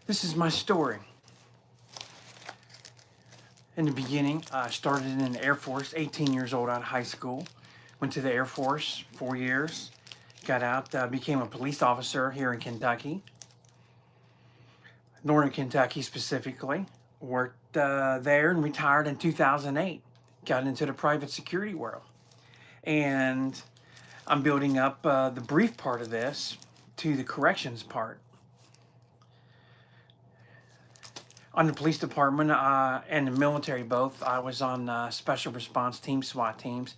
This is my story. In the beginning, I started in the Air Force, 18 years old out of high school. Went to the Air Force 4 years. Got out, became a police officer here in Kentucky. Northern Kentucky specifically. Worked there and retired in 2008. Got into the private security world. And I'm building up the brief part of this to the corrections part. On the police department and the military both, I was on special response teams, SWAT teams.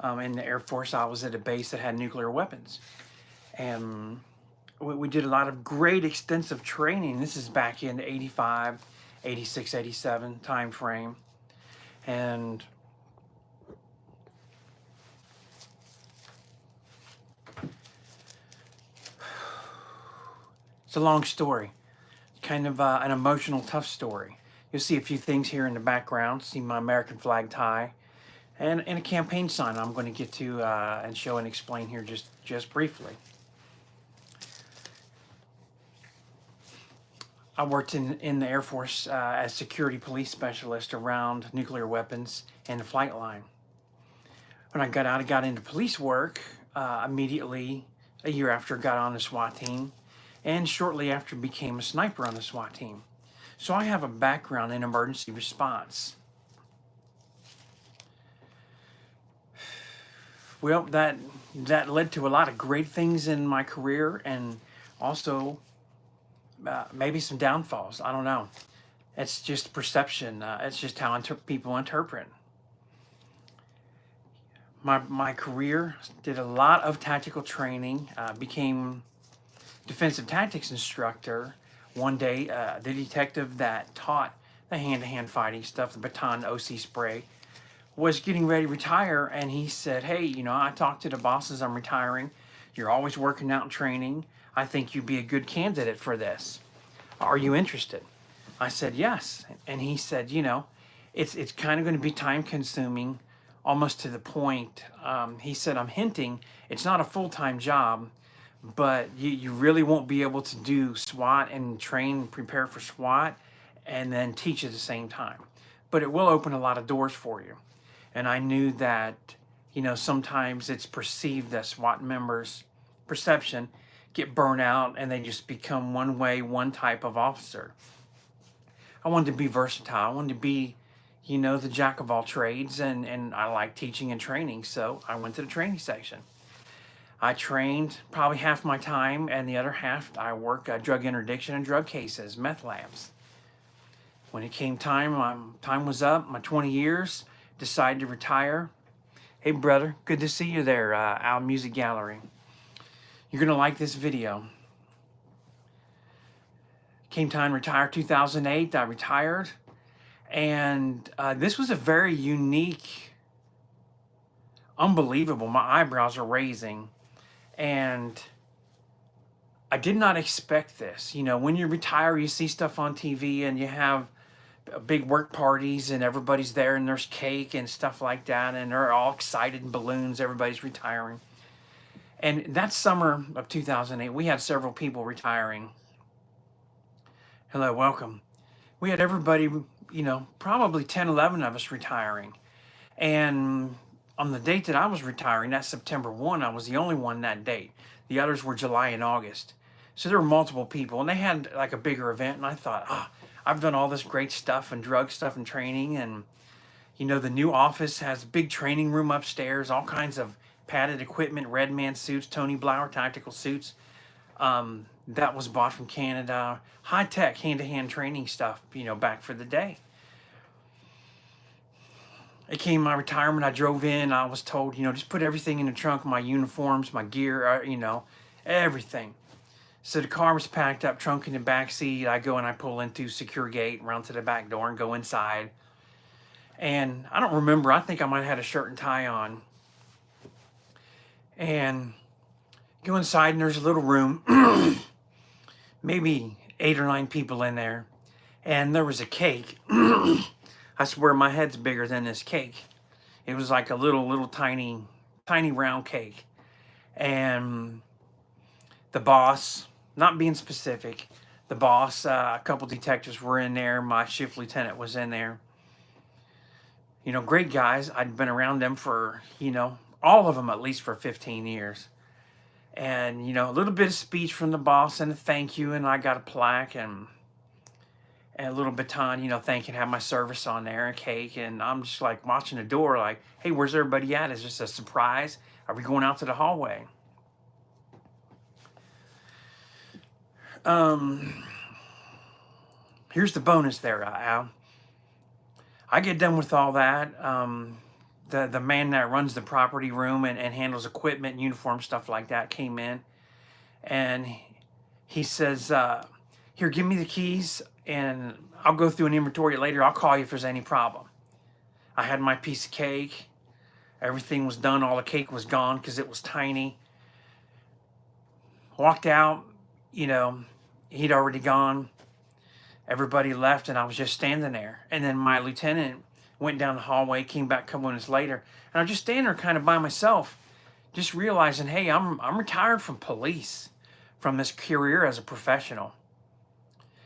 In the Air Force, I was at a base that had nuclear weapons. And we did a lot of great extensive training. This is back in 85, 86, 87 time frame. And it's a long story. Kind of an emotional, tough story. You'll see a few things here in the background. See my American flag tie and a campaign sign I'm going to get to and show and explain here just briefly. I worked in the Air Force as security police specialist around nuclear weapons and the flight line. When I got out, I got into police work immediately a year after I got on the SWAT team, and shortly after became a sniper on the SWAT team. So I have a background in emergency response. Well, that led to a lot of great things in my career, and also maybe some downfalls. I don't know. It's just perception. It's just how people interpret. My career, did a lot of tactical training, became defensive tactics instructor. One day, the detective that taught the hand-to-hand fighting stuff, the baton OC spray, was getting ready to retire, and he said, hey, I talked to the bosses, I'm retiring. You're always working out and training. I think you'd be a good candidate for this. Are you interested? I said, yes. And he said, it's kind of going to be time-consuming, almost to the point. He said, I'm hinting, it's not a full-time job, but you really won't be able to do SWAT and train and prepare for SWAT and then teach at the same time. But it will open a lot of doors for you. And I knew that, sometimes it's perceived that SWAT members' perception get burnt out and they just become one way, one type of officer. I wanted to be versatile. I wanted to be, the jack of all trades, and I like teaching and training. So I went to the training section. I trained probably half my time, and the other half I worked drug interdiction and drug cases, meth labs. When it came time, time was up, my 20 years, decided to retire. Hey brother, good to see you there, out Music Gallery. You're gonna like this video. Came time to retire 2008, I retired. And this was a very unique, unbelievable, my eyebrows are raising. And I did not expect this. When you retire, you see stuff on TV and you have big work parties and everybody's there and there's cake and stuff like that. And they're all excited and balloons, everybody's retiring. And that summer of 2008, we had several people retiring. Hello, welcome. We had everybody, probably 10, 11 of us retiring. And on the date that I was retiring, that's September 1, I was the only one that date. The others were July and August. So there were multiple people, and they had like a bigger event, and I thought, I've done all this great stuff and drug stuff and training, and the new office has a big training room upstairs, all kinds of padded equipment, Red Man suits, Tony Blauer tactical suits. That was bought from Canada. High-tech, hand-to-hand training stuff, back for the day. It came my retirement, I drove in, I was told, just put everything in the trunk, my uniforms, my gear, everything. So the car was packed up, trunk in the back seat. I go and I pull into secure gate, run to the back door and go inside. And I don't remember, I think I might have had a shirt and tie on. And go inside and there's a little room, maybe 8 or 9 people in there. And there was a cake. I swear my head's bigger than this cake. It was like a little tiny round cake. And the boss, not being specific, the boss, a couple detectives were in there. My shift lieutenant was in there. Great guys. I'd been around them for, all of them at least for 15 years. And, a little bit of speech from the boss and a thank you. And I got a plaque and a little baton, thanking, have my service on there, a cake. And I'm just like watching the door like, hey, where's everybody at? Is this a surprise? Are we going out to the hallway? Here's the bonus there, Al. I get done with all that. The man that runs the property room and handles equipment, uniform, stuff like that came in. And he says, here, give me the keys and I'll go through an inventory later. I'll call you if there's any problem. I had my piece of cake. Everything was done. All the cake was gone because it was tiny. Walked out, he'd already gone. Everybody left and I was just standing there. And then my lieutenant went down the hallway, came back a couple minutes later. And I was just standing there kind of by myself, just realizing, hey, I'm retired from police, from this career as a professional.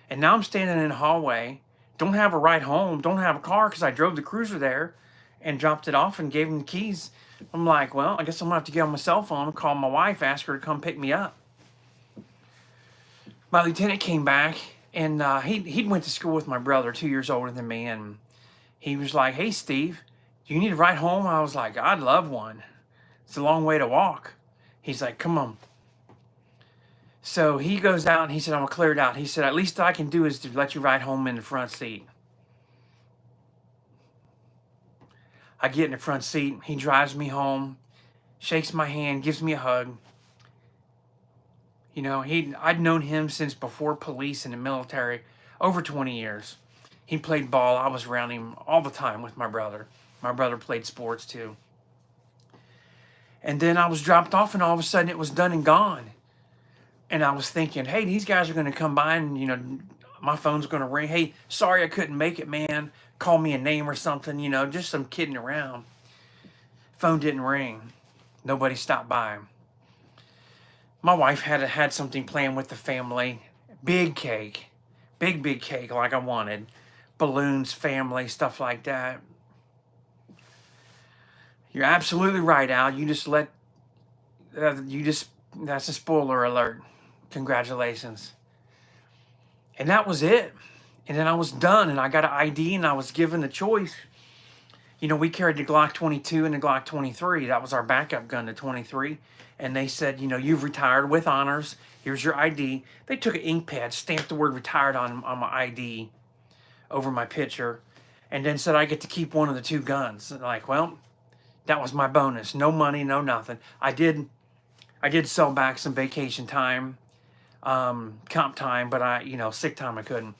And now I'm standing in the hallway, don't have a ride home, don't have a car because I drove the cruiser there and dropped it off and gave him the keys. I'm like, well, I guess I'm going to have to get on my cell phone, call my wife, ask her to come pick me up. My lieutenant came back. And he went to school with my brother, 2 years older than me. And he was like, hey, Steve, do you need a ride home? I was like, I'd love one. It's a long way to walk. He's like, come on. So he goes out and he said, I'm going to clear it out. He said, at least I can do is to let you ride home in the front seat. I get in the front seat. He drives me home, shakes my hand, gives me a hug. I'd known him since before police and the military, over 20 years. He played ball. I was around him all the time with my brother. My brother played sports too. And then I was dropped off and all of a sudden it was done and gone. And I was thinking, hey, these guys are going to come by and, my phone's going to ring. Hey, sorry I couldn't make it, man. Call me a name or something, just some kidding around. Phone didn't ring. Nobody stopped by. My wife had something planned with the family. Big cake. Big cake like I wanted. Balloons, family, stuff like that. You're absolutely right, Al. That's a spoiler alert. Congratulations. And that was it. And then I was done and I got an ID and I was given the choice. We carried the Glock 22 and the Glock 23. That was our backup gun, the 23. And they said, you've retired with honors. Here's your ID. They took an ink pad, stamped the word retired on my ID over my picture, and then said I get to keep one of the two guns. And like, well, that was my bonus. No money, no nothing. I did sell back some vacation time, comp time, but sick time I couldn't.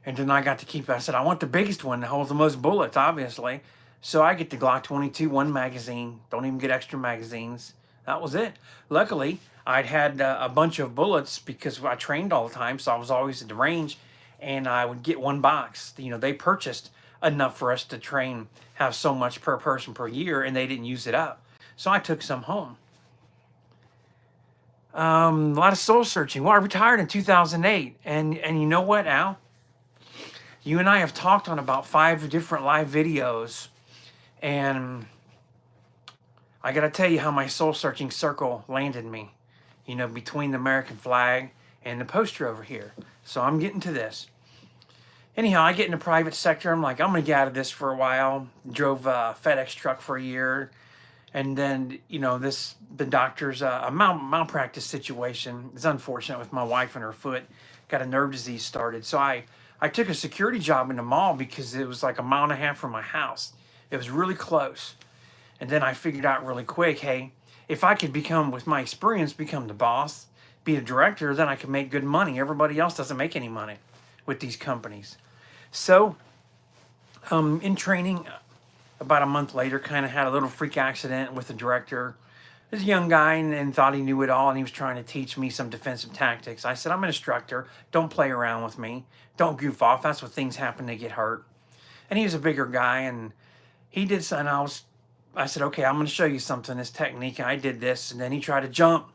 And then I got to keep, I said, I want the biggest one that holds the most bullets, obviously. So I get the Glock 22, one magazine. Don't even get extra magazines. That was it. Luckily, I'd had a bunch of bullets because I trained all the time, so I was always at the range, and I would get one box. They purchased enough for us to train, have so much per person per year, and they didn't use it up. So I took some home. A lot of soul searching. Well, I retired in 2008, and you know what, Al? You and I have talked on about 5 different live videos, and I got to tell you how my soul-searching circle landed me, between the American flag and the poster over here. So I'm getting to this. Anyhow, I get in the private sector. I'm like, I'm going to get out of this for a while. Drove a FedEx truck for a year. And then, the doctor's a malpractice situation. It's unfortunate with my wife and her foot. Got a nerve disease started. So I took a security job in the mall because it was like 1.5 miles from my house. It was really close. And then I figured out really quick, hey, if I could with my experience, become the boss, be a director, then I could make good money. Everybody else doesn't make any money with these companies. So in training, about a month later, kind of had a little freak accident with the director. This young guy and thought he knew it all, and he was trying to teach me some defensive tactics. I said, I'm an instructor. Don't play around with me. Don't goof off. That's what things happen to get hurt. And he was a bigger guy, and he did something. I said, okay, I'm going to show you something, this technique. And I did this, and then he tried to jump.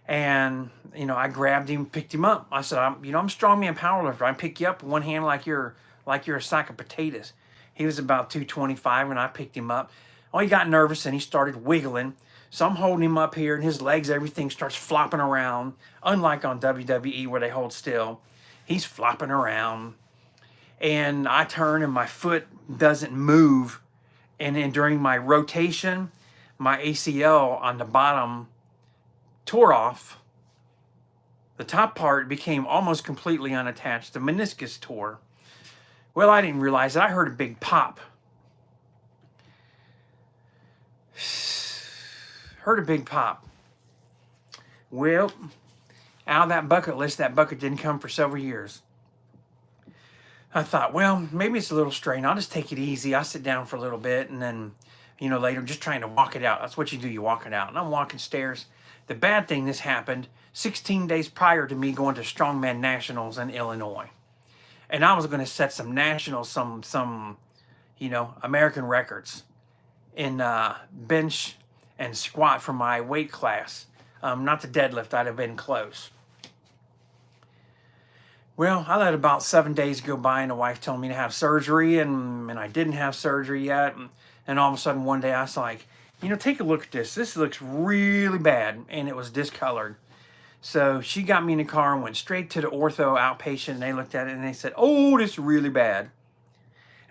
And, I grabbed him, picked him up. I said, I'm a strongman powerlifter. I pick you up with one hand like you're a sack of potatoes. He was about 225 when I picked him up. Oh, he got nervous and he started wiggling. So I'm holding him up here and his legs, everything starts flopping around. Unlike on WWE where they hold still, he's flopping around. And I turn and my foot doesn't move. And then during my rotation, my ACL on the bottom tore off. The top part became almost completely unattached. The meniscus tore. Well, I didn't realize it. I heard a big pop. Heard a big pop. Well, out of that bucket list, that bucket didn't come for several years. I thought, well, maybe it's a little strain. I'll just take it easy. I'll sit down for a little bit and then, later, I'm just trying to walk it out. That's what you do. You walk it out. And I'm walking stairs. The bad thing, this happened 16 days prior to me going to Strongman Nationals in Illinois. And I was going to set some nationals, some American records in bench and squat for my weight class. Not the deadlift. I'd have been close. Well, I let about 7 days go by and the wife told me to have surgery and I didn't have surgery yet. And all of a sudden one day I was like, take a look at this. This looks really bad. And it was discolored. So she got me in the car and went straight to the ortho outpatient. And they looked at it and they said, oh, this is really bad.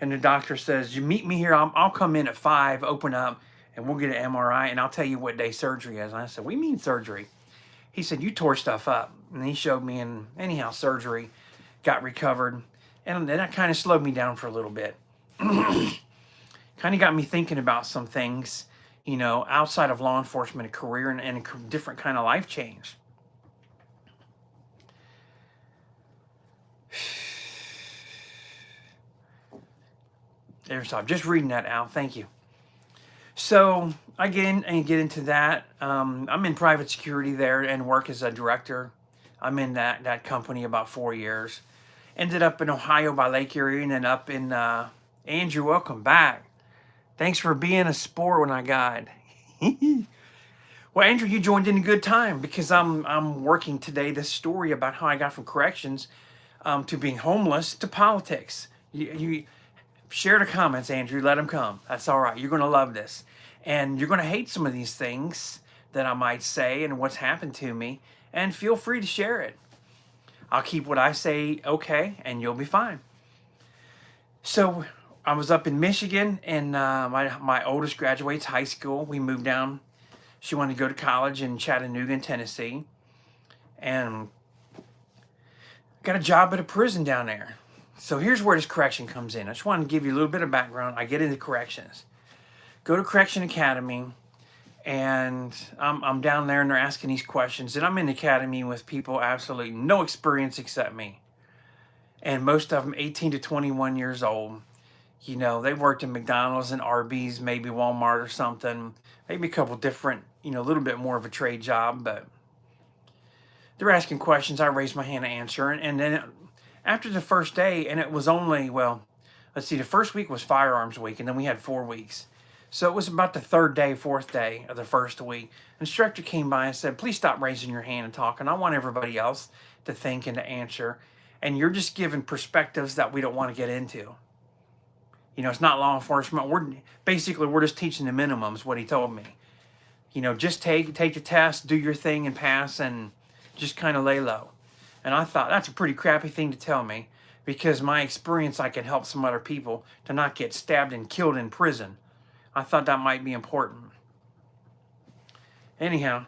And the doctor says, you meet me here. I'll come in at 5, open up, and we'll get an MRI. And I'll tell you what day surgery is. And I said, what do you mean surgery? He said, you tore stuff up. And he showed me, and anyhow, surgery, got recovered. And then that kind of slowed me down for a little bit. Kind of got me thinking about some things, outside of law enforcement, a career, and a different kind of life change. I'm just reading that out. Thank you. So I get into that. I'm in private security there and work as a director. I'm in that company about 4 years. Ended up in Ohio by Lake Erie and then up in Andrew. Welcome back. Thanks for being a sport when I got. Well, Andrew, you joined in a good time because I'm working today this story about how I got from corrections to being homeless to politics. You share the comments, Andrew. Let them come. That's all right. You're going to love this. And you're going to hate some of these things that I might say and what's happened to me. And feel free to share it. I'll keep what I say okay, and you'll be fine. So I was up in Michigan, and my oldest graduates high school. We moved down. She wanted to go to college in Chattanooga, Tennessee. And got a job at a prison down there. So here's where this correction comes in. I just want to give you a little bit of background. I get into corrections. Go to Correction Academy, and I'm down there, and they're asking these questions. And I'm in the academy with people absolutely no experience except me. And most of them 18 to 21 years old. They worked in McDonald's and Arby's, maybe Walmart or something. Maybe a couple different, a little bit more of a trade job. But they're asking questions. I raised my hand to answer. And then after the first day, and it was only, the first week was firearms week, and then we had 4 weeks. So it was about the third day, fourth day of the first week. Instructor came by and said, please stop raising your hand and talking. I want everybody else to think and to answer. And you're just giving perspectives that we don't want to get into. It's not law enforcement. We're just teaching the minimums, what he told me. Just take the test, do your thing and pass, and just kind of lay low. And I thought, that's a pretty crappy thing to tell me, because my experience, I can help some other people to not get stabbed and killed in prison. I thought that might be important. Anyhow,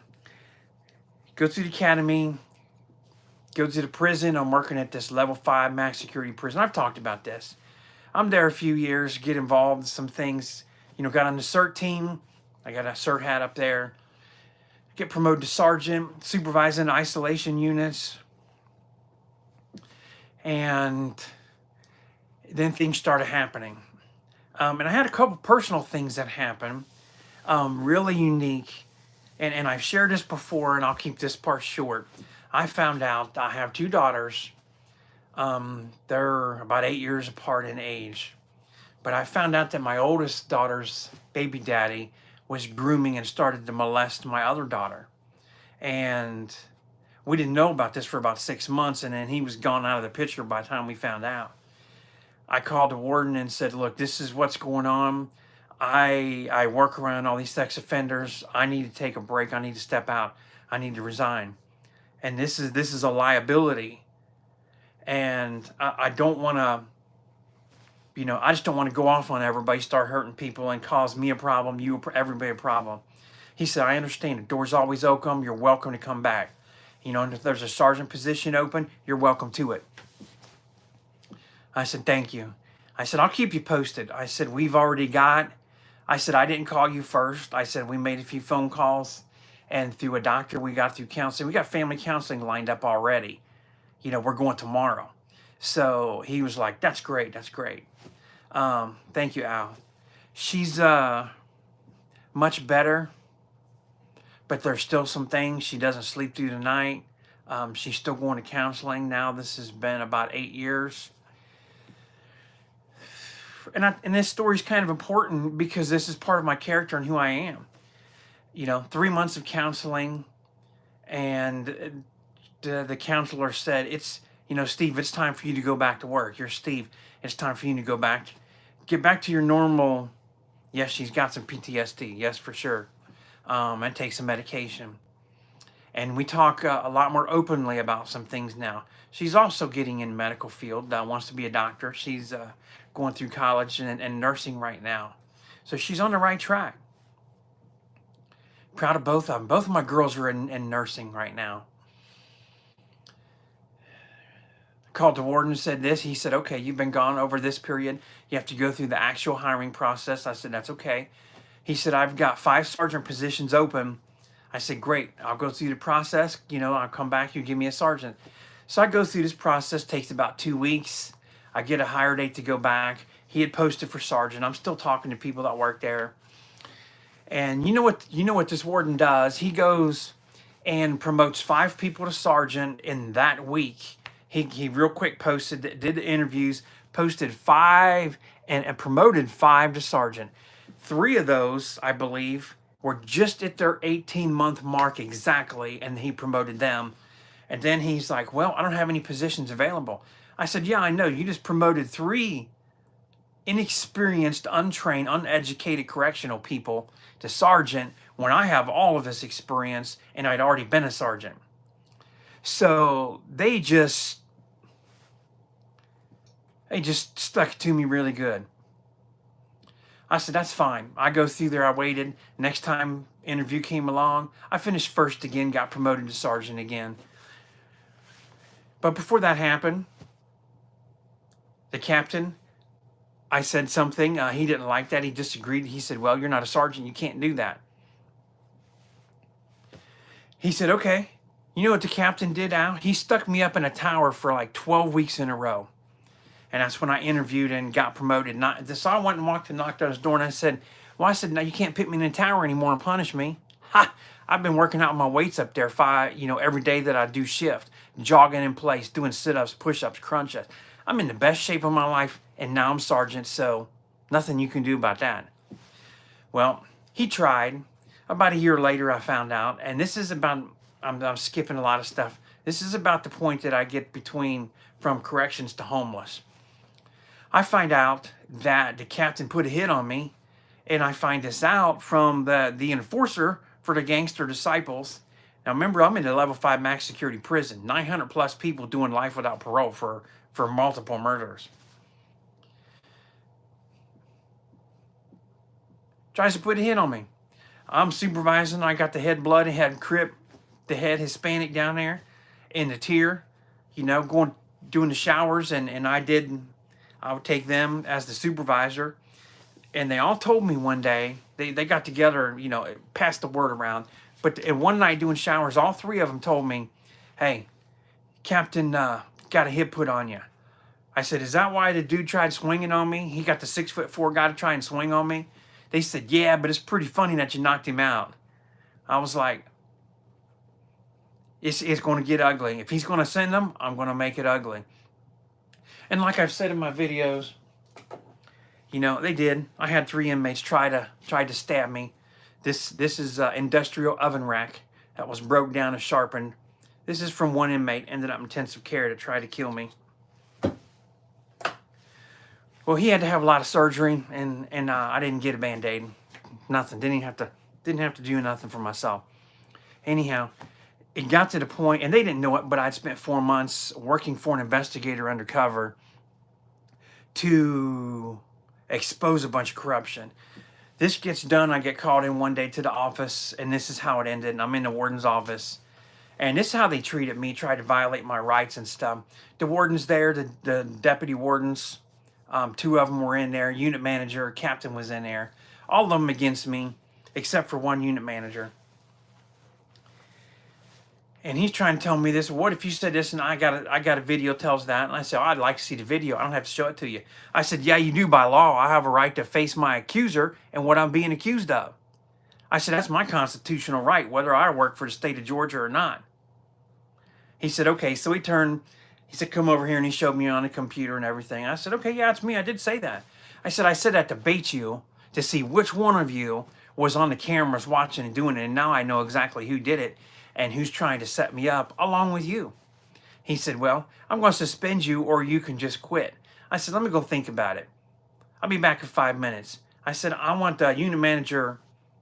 go through the academy, go to the prison. I'm working at this level 5 max security prison. I've talked about this. I'm there a few years, get involved in some things. Got on the CERT team. I got a CERT hat up there. Get promoted to sergeant, supervising isolation units. And then things started happening. And I had a couple personal things that happened, really unique. And I've shared this before, and I'll keep this part short. I found out I have 2 daughters. They're about 8 years apart in age. But I found out that my oldest daughter's baby daddy was grooming and started to molest my other daughter. And we didn't know about this for about 6 months, and then he was gone out of the picture by the time we found out. I called the warden and said, look, this is what's going on. I work around all these sex offenders. I need to take a break. I need to step out. I need to resign. And this is a liability. And I don't want to, I just don't want to go off on everybody, start hurting people and cause me a problem, everybody a problem. He said, I understand. The door's always open. You're welcome to come back. And if there's a sergeant position open, you're welcome to it. I said, thank you. I said, I'll keep you posted. I said, I said, I didn't call you first. I said, we made a few phone calls, and through a doctor, we got through counseling. We got family counseling lined up already. We're going tomorrow. So he was like, that's great. That's great. Thank you, Al. She's much better, but there's still some things. She doesn't sleep through the night. She's still going to counseling now. This has been about 8 years. And this story is kind of important because this is part of my character and who I am. 3 months of counseling, and the counselor said, Steve, it's time for you to go back to work. You're Steve. It's time for you to get back to your normal. Yes, she's got some PTSD. Yes, for sure. And take some medication. And we talk a lot more openly about some things now. She's also getting in the medical field, wants to be a doctor. She's going through college and nursing right now. So she's on the right track. Proud of both of them. Both of my girls are in nursing right now. Called the warden and said this. He said, okay, you've been gone over this period. You have to go through the actual hiring process. I said, that's okay. He said, I've got 5 sergeant positions open. I said, great. I'll go through the process. I'll come back. You give me a sergeant. So I go through this process. Takes about 2 weeks. I get a hire date to go back. He had posted for sergeant. I'm still talking to people that work there. And you know what this warden does? He goes and promotes 5 people to sergeant in that week. He real quick posted, did the interviews, posted 5 and promoted 5 to sergeant. 3 of those, I believe, were just at their 18-month mark exactly, and he promoted them. And then he's like, well, I don't have any positions available. I said, yeah, I know. You just promoted 3 inexperienced, untrained, uneducated correctional people to sergeant when I have all of this experience and I'd already been a sergeant. So they just stuck it to me really good. I said, that's fine. I go through there. I waited. Next time interview came along, I finished first again, got promoted to sergeant again. But before that happened, the captain, I said something. He didn't like that. He disagreed. He said, well, you're not a sergeant. You can't do that. He said, okay. You know what the captain did, Al? He stuck me up in a tower for like 12 weeks in a row. And that's when I interviewed and got promoted. So I went and walked and knocked on his door, and I said, no, you can't put me in a tower anymore and punish me. Ha! I've been working out my weights up there every day that I do shift, jogging in place, doing sit-ups, push-ups, crunches. I'm in the best shape of my life, and now I'm sergeant, so nothing you can do about that. Well, he tried. About a year later, I found out, and this is about, I'm skipping a lot of stuff. This is about the point that I get from corrections to homeless. I find out that the captain put a hit on me, and I find this out from the enforcer for the gangster disciples. Now remember, I'm in a level 5 max security prison, 900 plus people doing life without parole for multiple murders. Tries to put a hit on me. I'm supervising. I got the head blood and head crip, the head Hispanic down there in the tier, doing the showers, and I would take them as the supervisor. And they all told me one day, they got together, passed the word around. But one night doing showers, all 3 of them told me, hey, Captain got a hit put on you. I said, is that why the dude tried swinging on me? He got the 6'4" guy to try and swing on me. They said, yeah, but it's pretty funny that you knocked him out. I was like, it's going to get ugly. If he's going to send them, I'm going to make it ugly. And like I've said in my videos, they did. I had 3 inmates try to stab me. This is industrial oven rack that was broke down and sharpened. This is from one inmate, ended up in intensive care to try to kill me. Well, he had to have a lot of surgery, and I didn't get a Band-Aid. Nothing. Didn't have to do nothing for myself. Anyhow, it got to the point, and they didn't know it, but I'd spent 4 months working for an investigator undercover to expose a bunch of corruption. This gets done. I get called in one day to the office, and this is how it ended. And I'm in the warden's office, and this is how they treated me, tried to violate my rights and stuff. The warden's there, the deputy wardens, 2 of them were in there. Unit manager, captain was in there. All of them against me, except for one unit manager. And he's trying to tell me this. What if you said this and I got a video tells that? And I said, oh, I'd like to see the video. I don't have to show it to you. I said, yeah, you do by law. I have a right to face my accuser and what I'm being accused of. I said, that's my constitutional right, whether I work for the state of Georgia or not. He said, okay. So he said, come over here, and he showed me on the computer and everything. I said, okay, yeah, it's me. I did say that. I said that to bait you, to see which one of you was on the cameras watching and doing it. And now I know exactly who did it and who's trying to set me up along with you. He said, well, I'm going to suspend you or you can just quit. I said, let me go think about it. I'll be back in 5 minutes. I said, I want the unit manager,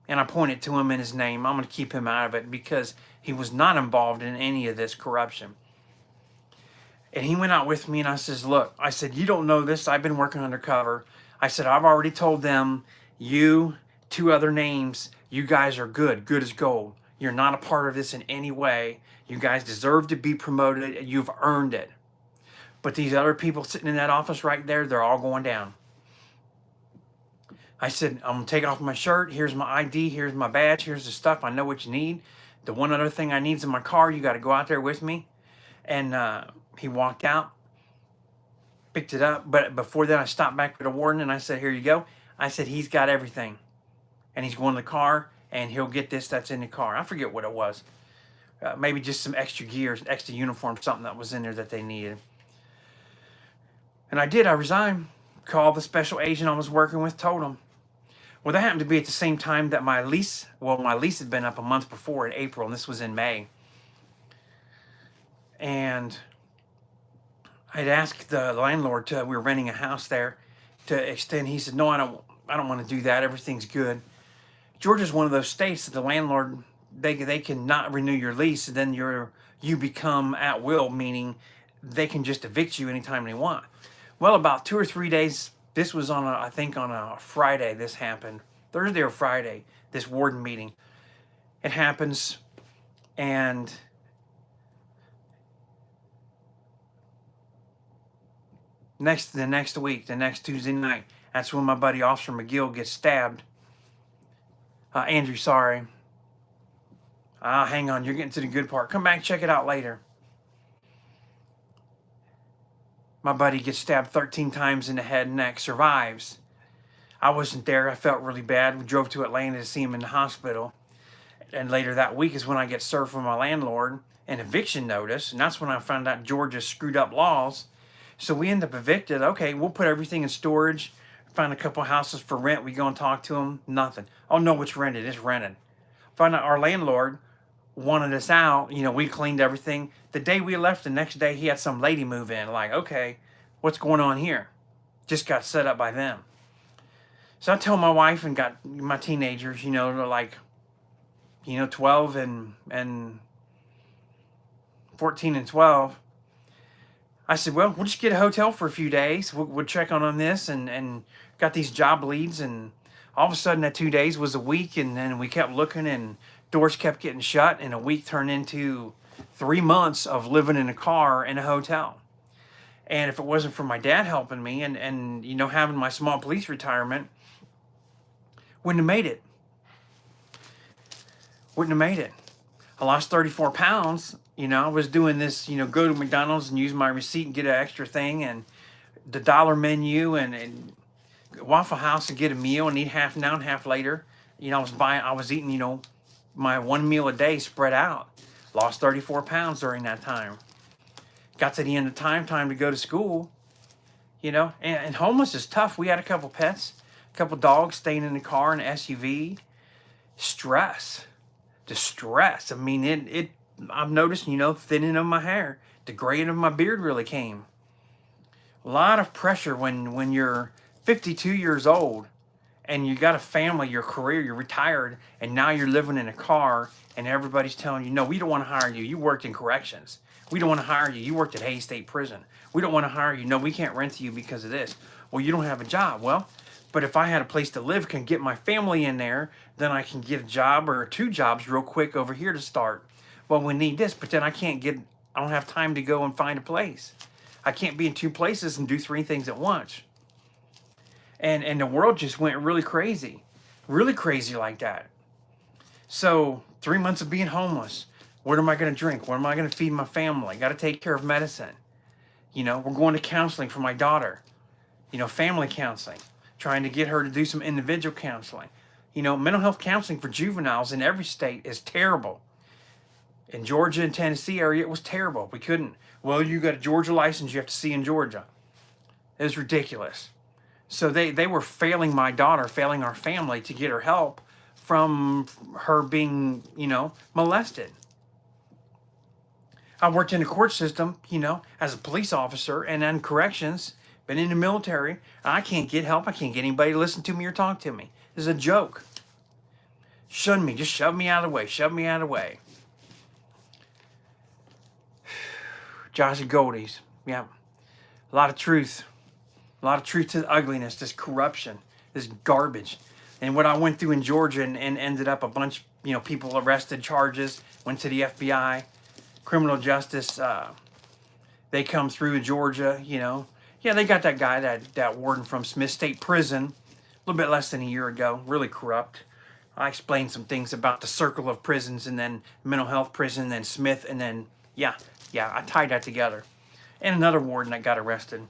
and I pointed to him in his name. I'm going to keep him out of it because he was not involved in any of this corruption. And he went out with me, and I says, look, I said, you don't know this. I've been working undercover. I said, I've already told them, you, 2 other names, you guys are good as gold. You're not a part of this in any way. You guys deserve to be promoted. You've earned it. But these other people sitting in that office right there, they're all going down. I said, I'm going to take off my shirt. Here's my ID. Here's my badge. Here's the stuff. I know what you need. The one other thing I need is in my car. You got to go out there with me. And he walked out, picked it up. But before that, I stopped back to the warden and I said, here you go. I said, he's got everything. And he's going to the car and he'll get this that's in the car. I forget what it was. Maybe just some extra gear, extra uniform, something that was in there that they needed. And I did. I resigned. Called the special agent I was working with, told him. Well, that happened to be at the same time that my lease had been up a month before in April, and this was in May. And I'd asked the landlord we were renting a house there to extend. He said, no, I don't want to do that. Everything's good. Georgia's one of those states that the landlord, they cannot renew your lease, and then you become at will, meaning they can just evict you anytime they want. Well, about 2 or 3 days, this was I think on a Friday this happened. Thursday or Friday, this warden meeting. It happens, and the next week, the next Tuesday night, that's when my buddy Officer McGill gets stabbed. Andrew, sorry. Hang on, you're getting to the good part. Come back, check it out later. My buddy gets stabbed 13 times in the head and neck, survives. I wasn't there. I felt really bad. We drove to Atlanta to see him in the hospital. And later that week is when I get served from my landlord an eviction notice. And that's when I found out Georgia screwed up laws. So we end up evicted. Okay, we'll put everything in storage. Find a couple houses for rent. We go and talk to them. Nothing. Oh, no, it's rented. It's rented. Find out our landlord wanted us out. We cleaned everything. The day we left, the next day, he had some lady move in. Like, okay, what's going on here? Just got set up by them. So I told my wife and got my teenagers, they're like, 12 and 14 and 12. I said, well, we'll just get a hotel for a few days. We'll check on this and got these job leads. And all of a sudden that 2 days was a week. And then we kept looking and doors kept getting shut. And a week turned into 3 months of living in a car in a hotel. And if it wasn't for my dad helping me and having my small police retirement, wouldn't have made it. Wouldn't have made it. I lost 34 pounds. I was doing this, go to McDonald's and use my receipt and get an extra thing and the dollar menu and Waffle House and get a meal and eat half now and half later. I was eating, my one meal a day spread out. Lost 34 pounds during that time. Got to the end of time to go to school, and homeless is tough. We had a couple pets, a couple dogs staying in the car, an SUV. Stress. the stress. I mean, I've noticed, thinning of my hair, the graying of my beard really came. A lot of pressure when you're 52 years old and you got a family, your career, you're retired, and now you're living in a car, and everybody's telling you, no, we don't want to hire you. You worked in corrections. We don't want to hire you. You worked at Hays State Prison. We don't want to hire you. No, we can't rent you because of this. Well, you don't have a job. Well, but if I had a place to live, can get my family in there, then I can get a job or 2 jobs real quick over here to start. Well, we need this, but then I don't have time to go and find a place. I can't be in 2 places and do 3 things at once. And the world just went really crazy like that. So 3 months of being homeless. What am I going to drink? What am I going to feed my family? Got to take care of medicine. We're going to counseling for my daughter. Family counseling. Trying to get her to do some individual counseling. Mental health counseling for juveniles in every state is terrible. In Georgia and Tennessee area, it was terrible. We couldn't. Well, you got a Georgia license, you have to see in Georgia. It was ridiculous. So they were failing my daughter, failing our family to get her help from her being, molested. I worked in the court system, as a police officer and then corrections, been in the military. I can't get help. I can't get anybody to listen to me or talk to me. This is a joke. Shun me. Just shove me out of the way. Shove me out of the way. Josh Goldie's. Yeah. A lot of truth. A lot of truth to the ugliness, this corruption, this garbage. And what I went through in Georgia and ended up a bunch, people arrested, charges, went to the FBI, criminal justice. They come through Georgia, Yeah, they got that guy, that warden from Smith State Prison, a little bit less than a year ago, really corrupt. I explained some things about the circle of prisons and then mental health prison, then Smith, and then, yeah, I tied that together. And another warden that got arrested.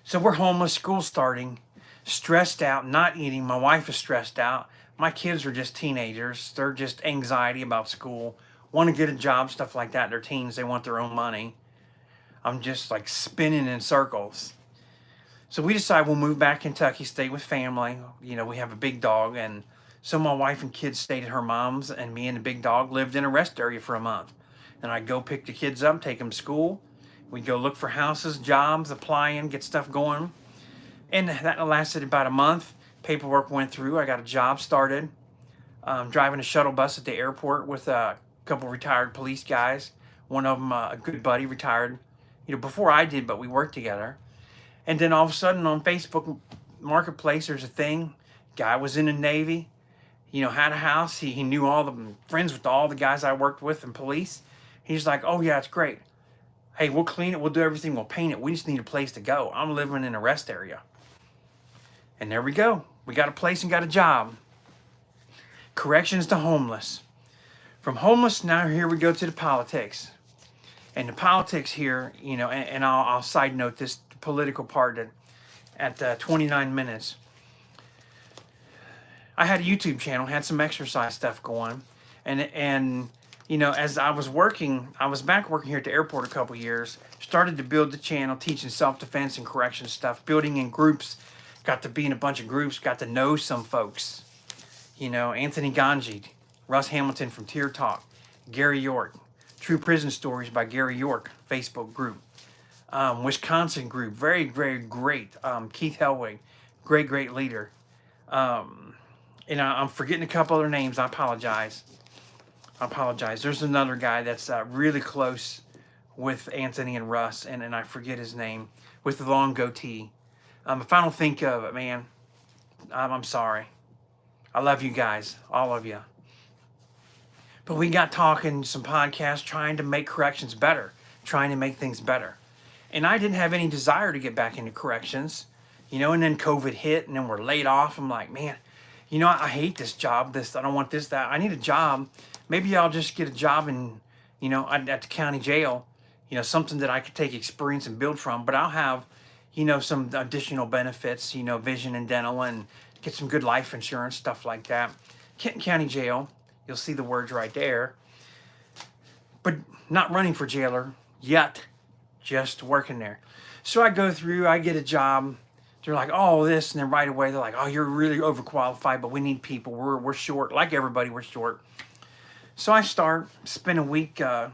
So we're homeless, school starting, stressed out, not eating. My wife is stressed out. My kids are just teenagers. They're just anxiety about school, want to get a job, stuff like that. They're teens. They want their own money. I'm just like spinning in circles. So we decide we'll move back to Kentucky, stay with family. We have a big dog. And so my wife and kids stayed at her mom's, and me and the big dog lived in a rest area for a month. And I'd go pick the kids up, take them to school. We'd go look for houses, jobs, applying, get stuff going. And that lasted about a month. Paperwork went through. I got a job started. Driving a shuttle bus at the airport with a couple retired police guys. One of them, a good buddy, retired, before I did, but we worked together. And then all of a sudden on Facebook Marketplace, there's a thing. Guy was in the Navy, had a house. He knew all the friends with all the guys I worked with in police. He's like, oh yeah, it's great. Hey, we'll clean it. We'll do everything. We'll paint it. We just need a place to go. I'm living in a rest area. And there we go. We got a place and got a job. Corrections to homeless. From homeless, now here we go to the politics. And the politics here, and I'll side note this political part at 29 minutes. I had a YouTube channel, had some exercise stuff going. And as I was back working here at the airport a couple years, started to build the channel, teaching self-defense and correction stuff, building in groups, got to be in a bunch of groups, got to know some folks. Anthony Ganji, Russ Hamilton from Tear Talk, Gary York, True Prison Stories by Gary York, Facebook group. Wisconsin group, very, very great. Keith Helwig, great leader. And I'm forgetting a couple other names. I apologize. There's another guy that's really close with Anthony and Russ, and I forget his name, with the long goatee. If I don't think of it, man, I'm sorry. I love you guys, all of you. But we got talking, some podcasts, trying to make corrections better, trying to make things better. And I didn't have any desire to get back into corrections, and then COVID hit, and then we're laid off. I'm like, man, I hate this job, I don't want this, that. I need a job. Maybe I'll just get a job in, at the county jail, something that I could take experience and build from. But I'll have, some additional benefits, vision and dental, and get some good life insurance, stuff like that. Kenton County Jail, you'll see the words right there. But not running for jailer yet, just working there. So I go through, I get a job, they're like, oh, this, and then right away they're like, oh, you're really overqualified, but we need people. We're short, like everybody. We're short. So I spend a week on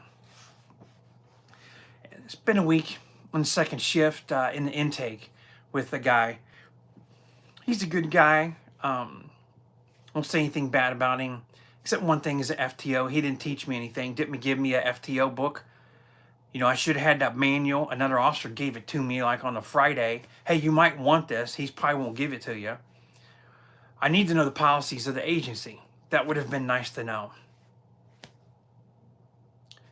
second shift in the intake with a guy. He's a good guy. Won't say anything bad about him, except one thing is an FTO. He didn't teach me anything. Didn't give me a FTO book. You know, I should have had that manual. Another officer gave it to me like on a Friday. Hey, you might want this. He probably won't give it to you. I need to know the policies of the agency. That would have been nice to know.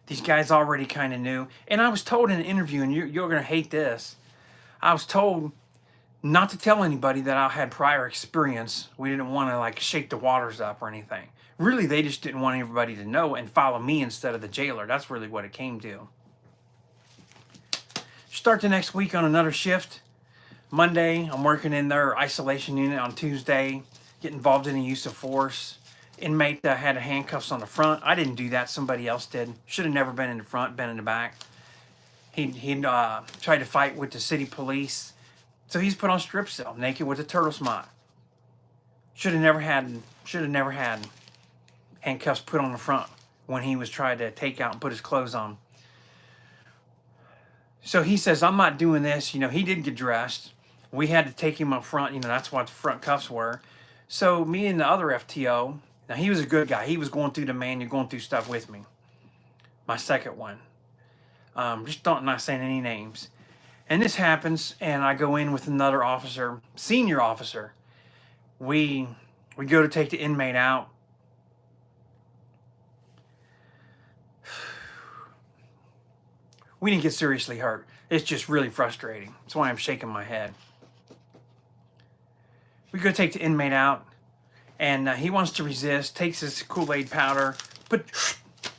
These guys already kind of knew. And I was told in an interview, and you're going to hate this, I was told not to tell anybody that I had prior experience. We didn't want to like shake the waters up or anything. Really, they just didn't want everybody to know and follow me instead of the jailer. That's really what it came to. Start the next week on another shift. Monday, I'm working in their isolation unit. On Tuesday, get involved in the use of force. Inmate had handcuffs on the front. I didn't do that. Somebody else did. Should have never been in the front, been in the back. He tried to fight with the city police. So he's put on strip cell, naked with a turtle smot. Should have never had handcuffs put on the front when he was trying to take out and put his clothes on. So he says, I'm not doing this. You know, he did get dressed. We had to take him up front. You know, that's what the front cuffs were. So me and the other FTO, now he was a good guy. He was going through the manual, going through stuff with me. My second one. Just not saying any names. And this happens, and I go in with another officer, senior officer. We go to take the inmate out. We didn't get seriously hurt. It's just really frustrating. That's why I'm shaking my head. We go take the inmate out, and he wants to resist, takes his Kool-Aid powder,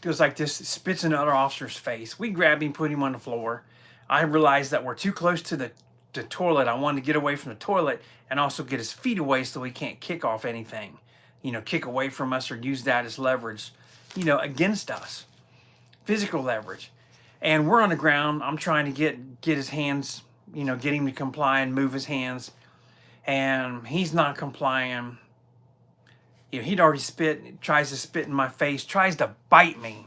goes like this, spits in the other officer's face. We grab him, put him on the floor. I realized that we're too close to the toilet. I wanted to get away from the toilet and also get his feet away so he can't kick off anything. You know, kick away from us or use that as leverage, you know, against us. Physical leverage. And we're on the ground. I'm trying to get his hands, you know, get him to comply and move his hands. And he's not complying. You know, he'd already tries to spit in my face, tries to bite me.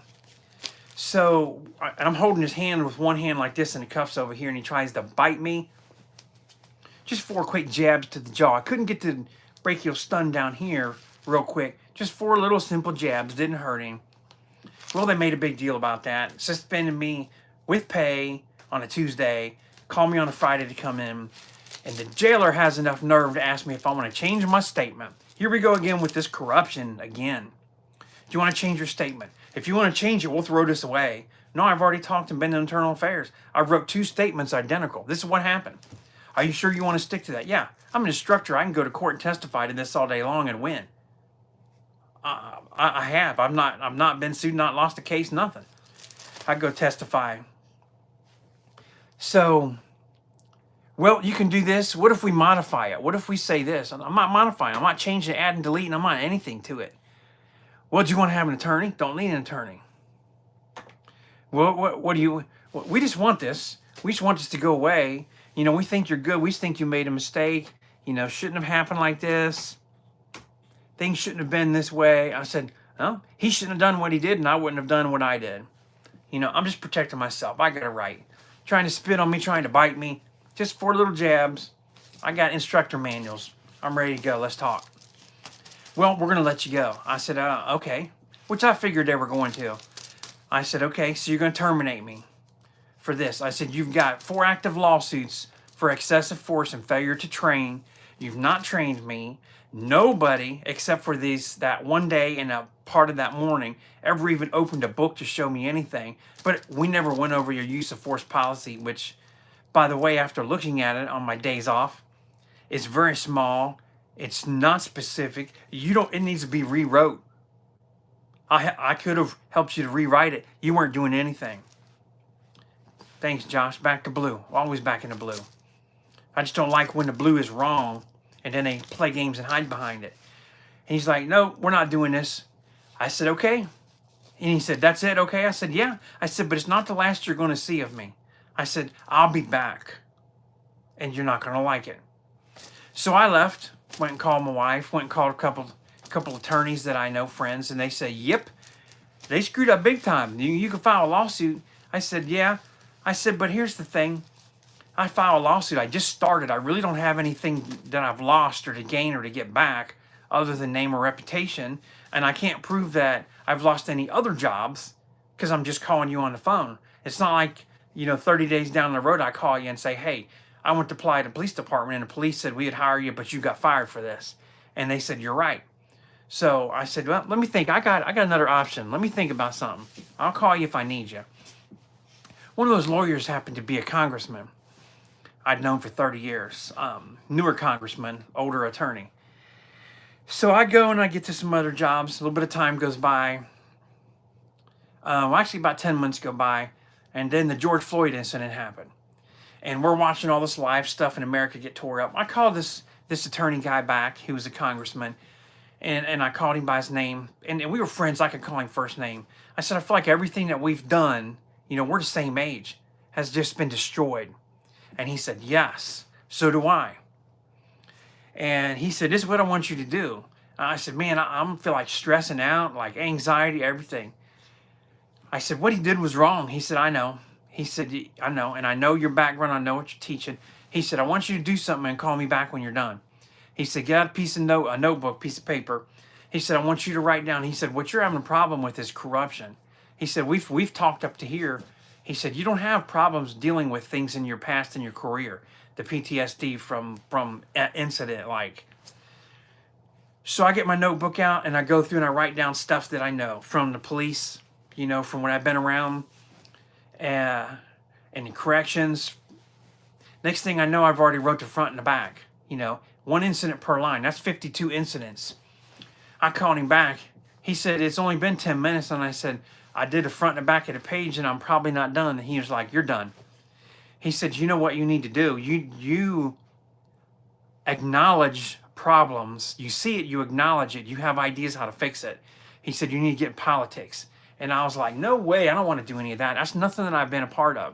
So I'm holding his hand with one hand like this and the cuffs over here, and he tries to bite me. Just 4 quick jabs to the jaw. I couldn't get the brachial stun down here real quick. Just 4 little simple jabs, didn't hurt him. Well, they made a big deal about that. Suspended me with pay on a Tuesday. Called me on a Friday to come in. And the jailer has enough nerve to ask me if I want to change my statement. Here we go again with this corruption again. Do you want to change your statement? If you want to change it, we'll throw this away. No, I've already talked and been to internal affairs. I wrote 2 statements identical. This is what happened. Are you sure you want to stick to that? Yeah, I'm an instructor. I can go to court and testify to this all day long and win. I have. I've not been sued, not lost a case, nothing. I go testify. So, well, you can do this. What if we modify it? What if we say this? I'm not modifying. I'm not changing, adding, deleting. I'm not anything to it. Well, do you want to have an attorney? Don't need an attorney. Well, what do you... We just want this. We just want this to go away. You know, we think you're good. We think you made a mistake. You know, shouldn't have happened like this. Things shouldn't have been this way. I said, no, he shouldn't have done what he did, and I wouldn't have done what I did. You know, I'm just protecting myself. I got it right. Trying to spit on me, trying to bite me. Just 4 little jabs. I got instructor manuals. I'm ready to go. Let's talk. Well, we're going to let you go. I said, okay. Which I figured they were going to. I said, okay, so you're going to terminate me for this. I said, you've got 4 active lawsuits for excessive force and failure to train. You've not trained me. Nobody, except for that one day and a part of that morning, ever even opened a book to show me anything. But we never went over your use of force policy, which, by the way, after looking at it on my days off, it's very small. It's not specific. It needs to be rewrote. I could have helped you to rewrite it. You weren't doing anything. Thanks, Josh. Back to blue. Always back in the blue. I just don't like when the blue is wrong and then they play games and hide behind it. And he's like, no, we're not doing this. I said, okay. And he said, that's it, okay? I said, yeah. I said, but it's not the last you're going to see of me. I said, I'll be back. And you're not going to like it. So I left, went and called my wife, went and called a couple attorneys that I know, friends, and they say, yep, they screwed up big time. You can file a lawsuit. I said, yeah. I said, but here's the thing. I file a lawsuit. I just started. I really don't have anything that I've lost or to gain or to get back other than name or reputation. And I can't prove that I've lost any other jobs because I'm just calling you on the phone. It's not like, 30 days down the road, I call you and say, hey, I went to apply to the police department and the police said we'd hire you, but you got fired for this. And they said, you're right. So I said, well, let me think. I got another option. Let me think about something. I'll call you if I need you. One of those lawyers happened to be a congressman I'd known for 30 years. Newer congressman, older attorney. So I go and I get to some other jobs. A little bit of time goes by. Actually, about 10 months go by. And then the George Floyd incident happened. And we're watching all this live stuff in America get tore up. I called this attorney guy back. He was a congressman. And I called him by his name. And we were friends. I could call him first name. I said, I feel like everything that we've done, we're the same age, has just been destroyed. And he said, yes, so do I. And he said, this is what I want you to do. I said, man, I feel like stressing out, like anxiety, everything. I said, what he did was wrong. He said, I know. He said, I know. And I know your background. I know what you're teaching. He said, I want you to do something and call me back when you're done. He said, get out a notebook, piece of paper. He said, I want you to write down. He said, what you're having a problem with is corruption. He said, we've talked up to here. He said, you don't have problems dealing with things in your past and your career, the PTSD from an incident like. So I get my notebook out and I go through and I write down stuff that I know from the police, from when I've been around, and the corrections. Next thing I know, I've already wrote the front and the back. One incident per line. That's 52 incidents. I called him back. He said, it's only been 10 minutes. And I said, I did the front and the back of the page and I'm probably not done. And he was like, you're done. He said, you know what you need to do? You acknowledge problems. You see it, you acknowledge it. You have ideas how to fix it. He said, you need to get in politics. And I was like, no way. I don't want to do any of that. That's nothing that I've been a part of.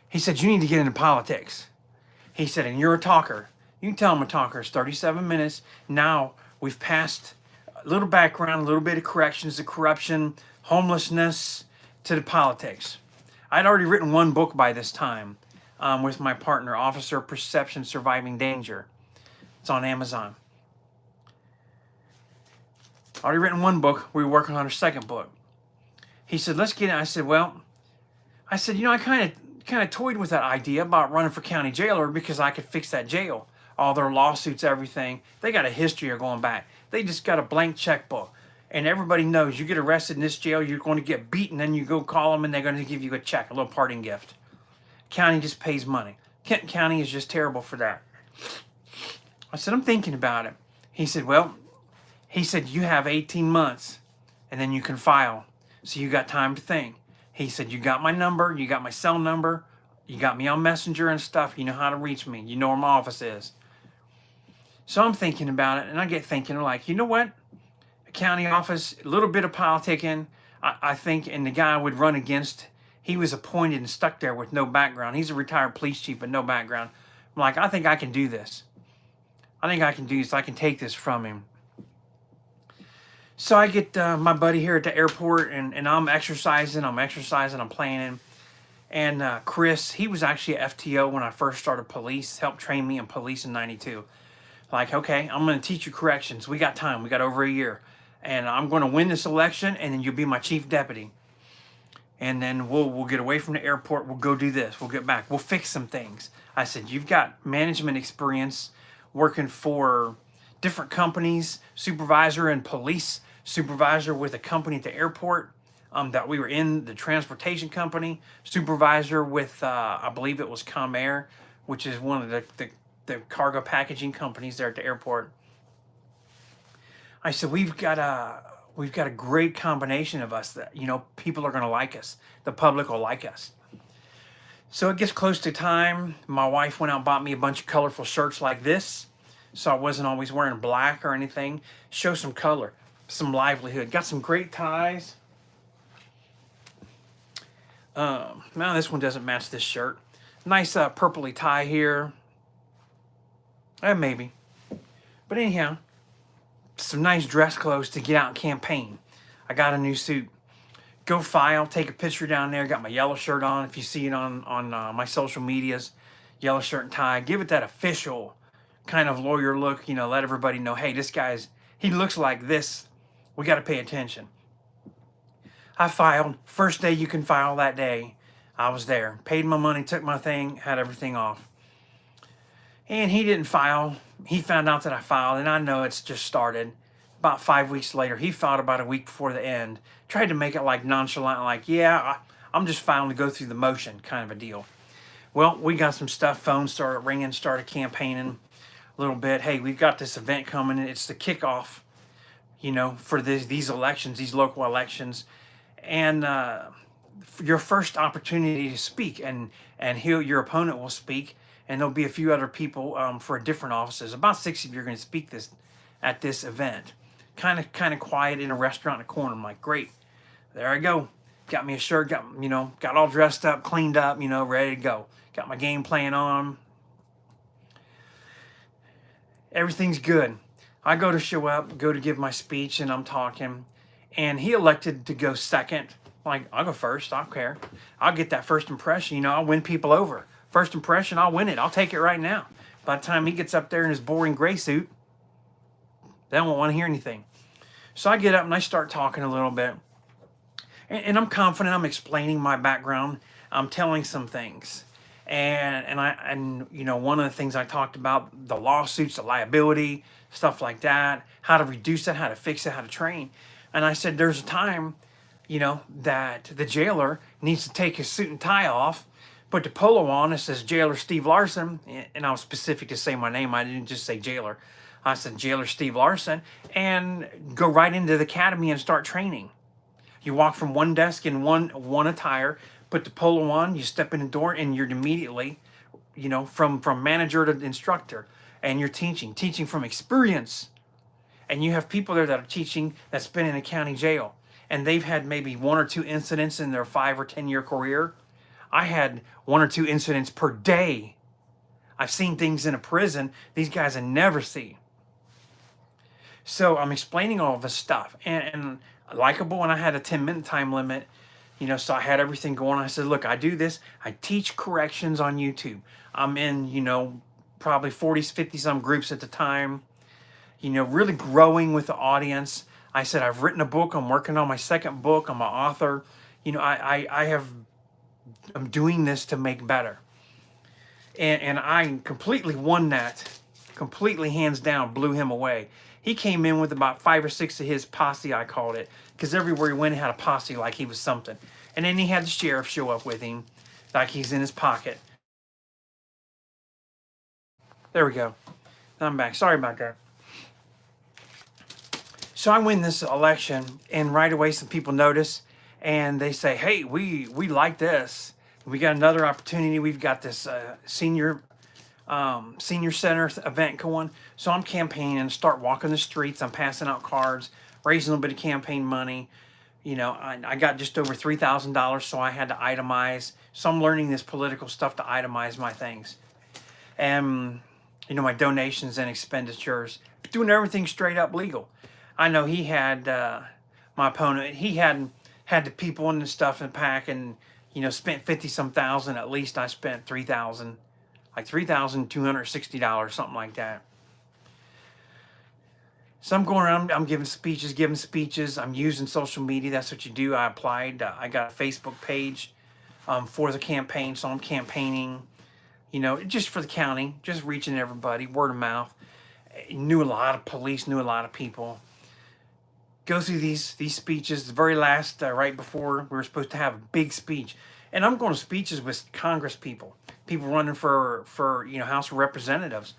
He said, you need to get into politics. He said, and you're a talker. You can tell I'm a talker. It's 37 minutes. Now we've passed a little background, a little bit of corrections, the corruption, homelessness, to the politics. I'd already written one book by this time with my partner, Officer Perception Surviving Danger. It's on Amazon. Already written one book. We were working on our second book. He said, let's get in. I said, I kind of toyed with that idea about running for county jailer because I could fix that jail. All their lawsuits, everything. They got a history of going back. They just got a blank checkbook. And everybody knows you get arrested in this jail, you're going to get beaten, then you go call them and they're going to give you a check, a little parting gift. County just pays money. Kent County is just terrible for that. I said, I'm thinking about it. He said, you have 18 months and then you can file. So you got time to think. He said, you got my number, you got my cell number, you got me on Messenger and stuff, you know how to reach me, you know where my office is. So I'm thinking about it and I get thinking like, you know what? A county office, a little bit of politicking, I think, and the guy I would run against, he was appointed and stuck there with no background. He's a retired police chief but no background. I'm like, I think I can do this. I think I can do this. I can take this from him. So I get my buddy here at the airport, and I'm exercising, I'm planning. And Chris, he was actually a FTO when I first started police, helped train me in police in 92. Like, okay, I'm going to teach you corrections. We got time. We got over a year. And I'm going to win this election, and then you'll be my chief deputy. And then we'll get away from the airport. We'll go do this. We'll get back. We'll fix some things. I said, you've got management experience working for different companies, supervisor and police supervisor with a company at the airport that we were in, the transportation company, supervisor with, I believe it was Comair, which is one of the cargo packaging companies there at the airport. I said, we've got a great combination of us that, people are going to like us. The public will like us. So it gets close to time. My wife went out and bought me a bunch of colorful shirts like this. So I wasn't always wearing black or anything. Show some color, some livelihood. Got some great ties. Now this one doesn't match this shirt. Nice purpley tie here. Maybe. But anyhow, some nice dress clothes to get out and campaign. I got a new suit. Go file, take a picture down there. Got my yellow shirt on. If you see it on my social medias, yellow shirt and tie. Give it that official kind of lawyer look. You know, let everybody know, hey, he looks like this. We got to pay attention. I filed. First day you can file that day. I was there. Paid my money, took my thing, had everything off. And he didn't file. He found out that I filed, and I know it's just started. About 5 weeks later, he filed about a week before the end. Tried to make it like nonchalant, like, yeah, I'm just filing to go through the motion kind of a deal. Well, we got some stuff. Phones started ringing, started campaigning a little bit. Hey, we've got this event coming. It's the kickoff, you know, for these elections, these local elections. And your first opportunity to speak, and your opponent will speak, and there'll be a few other people for different offices. About 6 of you are going to speak at this event. Kind of quiet in a restaurant in a corner. I'm like, great, there I go. Got me a shirt, got all dressed up, cleaned up, ready to go. Got my game plan on. Everything's good. I go to show up, go to give my speech, and I'm talking, and he elected to go second. Like, I'll go first, I don't care. I'll get that first impression, I'll win people over. First impression, I'll win it. I'll take it right now. By the time he gets up there in his boring gray suit, they don't want to hear anything. So I get up and I start talking a little bit. And I'm confident. I'm explaining my background. I'm telling some things. And one of the things I talked about, the lawsuits, the liability, stuff like that, how to reduce it, how to fix it, how to train. And I said, there's a time, that the jailer needs to take his suit and tie off, put the polo on. It says Jailer Steve Larson. And I was specific to say my name. I didn't just say jailer. I said Jailer Steve Larson, and go right into the academy and start training. You walk from one desk in one attire, put the polo on, you step in the door, and you're immediately, from manager to instructor, and you're teaching from experience. And you have people there that are teaching that's been in a county jail, and they've had maybe 1 or 2 incidents in their 5 or 10 year career. I had 1 or 2 incidents per day. I've seen things in a prison these guys have never seen. So I'm explaining all of this stuff, and likable, and I had a 10-minute time limit, so I had everything going. I said, look, I do this. I teach corrections on YouTube. I'm in, probably 40, 50 some groups at the time, really growing with the audience. I said, I've written a book. I'm working on my second book. I'm an author. I'm doing this to make better. And I completely won that, completely hands down, blew him away. He came in with about 5 or 6 of his posse, I called it, because everywhere he went, he had a posse like he was something. And then he had the sheriff show up with him, like he's in his pocket. There we go. I'm back. Sorry about that. So I win this election, and right away some people notice, and they say, hey, we like this. We got another opportunity. We've got this senior center event going. So I'm campaigning, start walking the streets. I'm passing out cards, raising a little bit of campaign money. I got just over $3,000, so I had to itemize. So I'm learning this political stuff to itemize my things. And, my donations and expenditures, doing everything straight up legal. I know he had, my opponent, he had the people and the stuff in the pack, and, spent 50 some thousand. At least I spent $3,000. Like $3,260, something like that. So I'm going around, I'm giving speeches. I'm using social media. That's what you do. I applied. I got a Facebook page for the campaign, so I'm campaigning, just for the county, just reaching everybody, word of mouth. Knew a lot of police, knew a lot of people. Go through these speeches. The very last, right before, we were supposed to have a big speech. And I'm going to speeches with Congress people running for House of Representatives.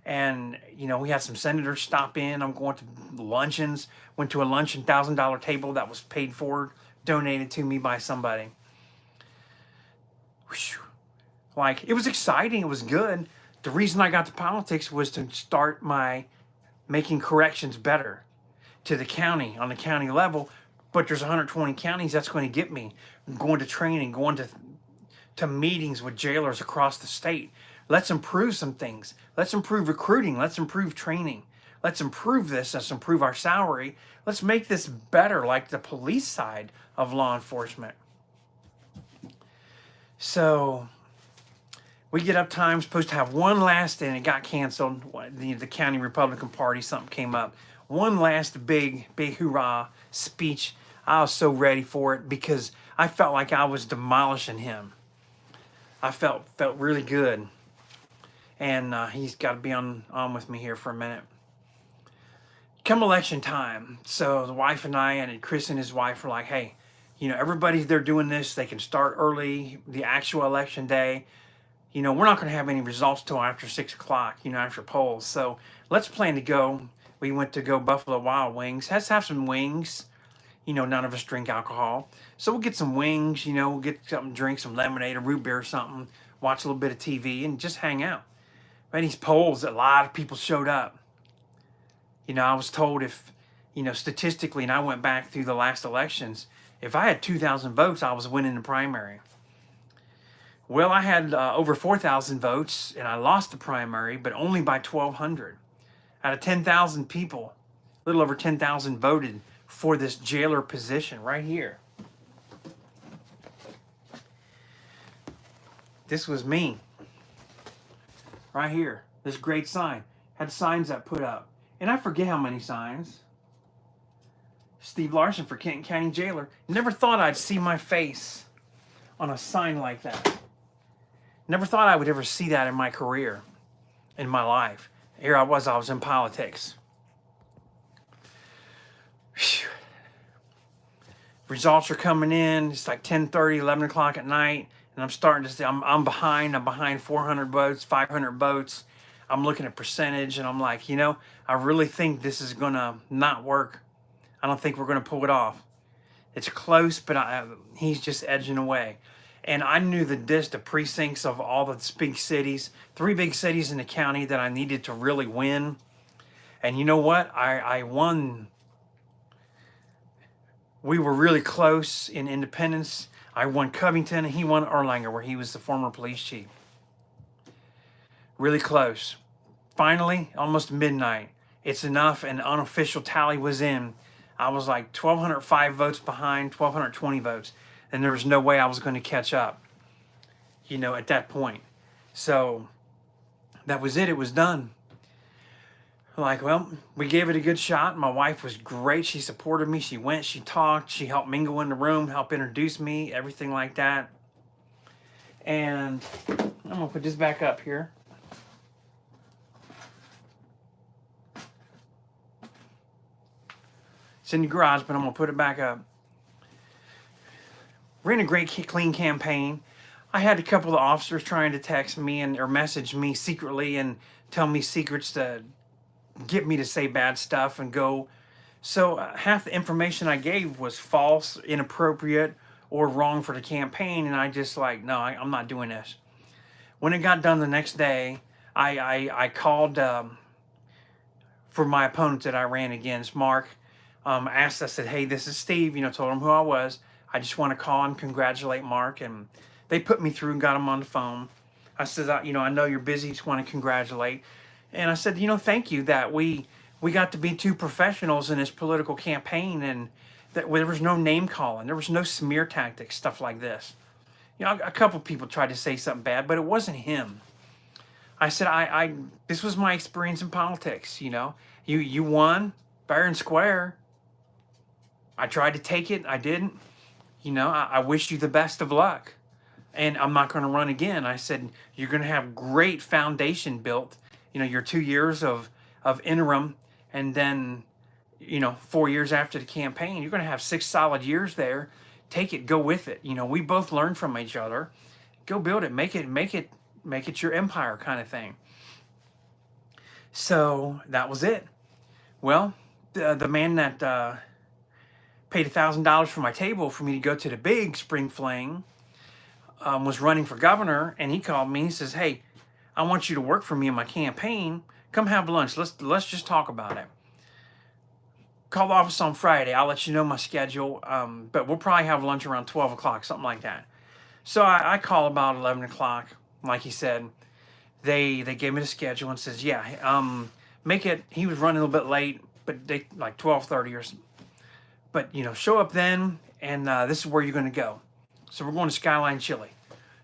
And, we had some senators stop in. I'm going to luncheons. Went to a luncheon, $1,000 table that was paid for, donated to me by somebody. Whew. Like, it was exciting. It was good. The reason I got to politics was to start my making corrections better to the county, on the county level. But there's 120 counties that's going to get me. I'm going to training, going to meetings with jailers across the state, Let's improve some things. Let's improve recruiting. Let's improve training. Let's improve this. Let's improve our salary. Let's make this better, like the police side of law enforcement. So we get up time, supposed to have one last, and it got canceled. The county Republican Party, something came up. One last big hoorah speech. I was so ready for it because I felt like I was demolishing him. I felt really good. And he's got to be on with me here for a minute. Come election time, so the wife and I and Chris and his wife were like, hey, everybody's there doing this. They can start early, the actual election day. We're not going to have any results till after 6 o'clock, after polls. So let's plan to go. We went to go Buffalo Wild Wings. Let's have some wings. None of us drink alcohol. So we'll get some wings, we'll get something to drink, some lemonade, a root beer or something, watch a little bit of TV and just hang out. But these polls, a lot of people showed up. I was told if, statistically, and I went back through the last elections, if I had 2,000 votes, I was winning the primary. Well, I had over 4,000 votes, and I lost the primary, but only by 1,200. Out of 10,000 people, a little over 10,000 voted for this jailer position right here. This was me. Right here. This great sign. Had signs that put up. And I forget how many signs. Steve Larson for Kenton County Jailer. Never thought I'd see my face on a sign like that. Never thought I would ever see that in my career, in my life. Here I was in politics. Whew. Results are coming in. It's like 10:30, 11 o'clock at night. And I'm starting to see, I'm behind 400 votes, 500 votes. I'm looking at percentage and I'm like, I really think this is going to not work. I don't think we're going to pull it off. It's close, but he's just edging away. And I knew the precincts of all the big cities, 3 big cities in the county that I needed to really win. And you know what? I won. We were really close in Independence. I won Covington and he won Erlanger, where he was the former police chief. Really close. Finally, almost midnight. It's enough, and the unofficial tally was in. I was like 1,205 votes behind, 1,220 votes. And there was no way I was going to catch up, at that point. So that was it. It was done. Like, well, we gave it a good shot. My wife was great. She supported me. She went, she talked, she helped mingle in the room, help introduce me, everything like that. And I'm going to put this back up here. It's in the garage, but I'm going to put it back up. Ran a great, clean campaign. I had a couple of officers trying to text me or message me secretly and tell me secrets to get me to say bad stuff and go. So half the information I gave was false, inappropriate, or wrong for the campaign. And I just no, I'm not doing this. When it got done the next day, I called for my opponent that I ran against, Mark. I said, hey, this is Steve, told him who I was. I just want to call and congratulate Mark. And they put me through and got him on the phone. I said, I know you're busy, just want to congratulate. And I said, thank you that we got to be 2 professionals in this political campaign, and that there was no name calling. There was no smear tactics, stuff like this. A couple people tried to say something bad, but it wasn't him. I said, this was my experience in politics, You won fair and square. I tried to take it. I didn't. I wish you the best of luck. And I'm not going to run again. I said, you're going to have great foundation built. Your 2 years of interim, and then, 4 years after the campaign, you're going to have 6 solid years there. Take it, go with it. We both learn from each other. Go build it, make it your empire kind of thing. So that was it. Well, the man that paid $1,000 for my table for me to go to the big spring fling was running for governor, and he called me. He says, hey, I want you to work for me in my campaign. Come have lunch. Let's just talk about it. Call the office on Friday. I'll let you know my schedule. But we'll probably have lunch around 12 o'clock, something like that. So I call about 11 o'clock, like he said. they gave me the schedule and says, yeah, make it. He was running a little bit late, but they like 12:30 or something. But show up then, and this is where you're going to go. So we're going to Skyline Chili.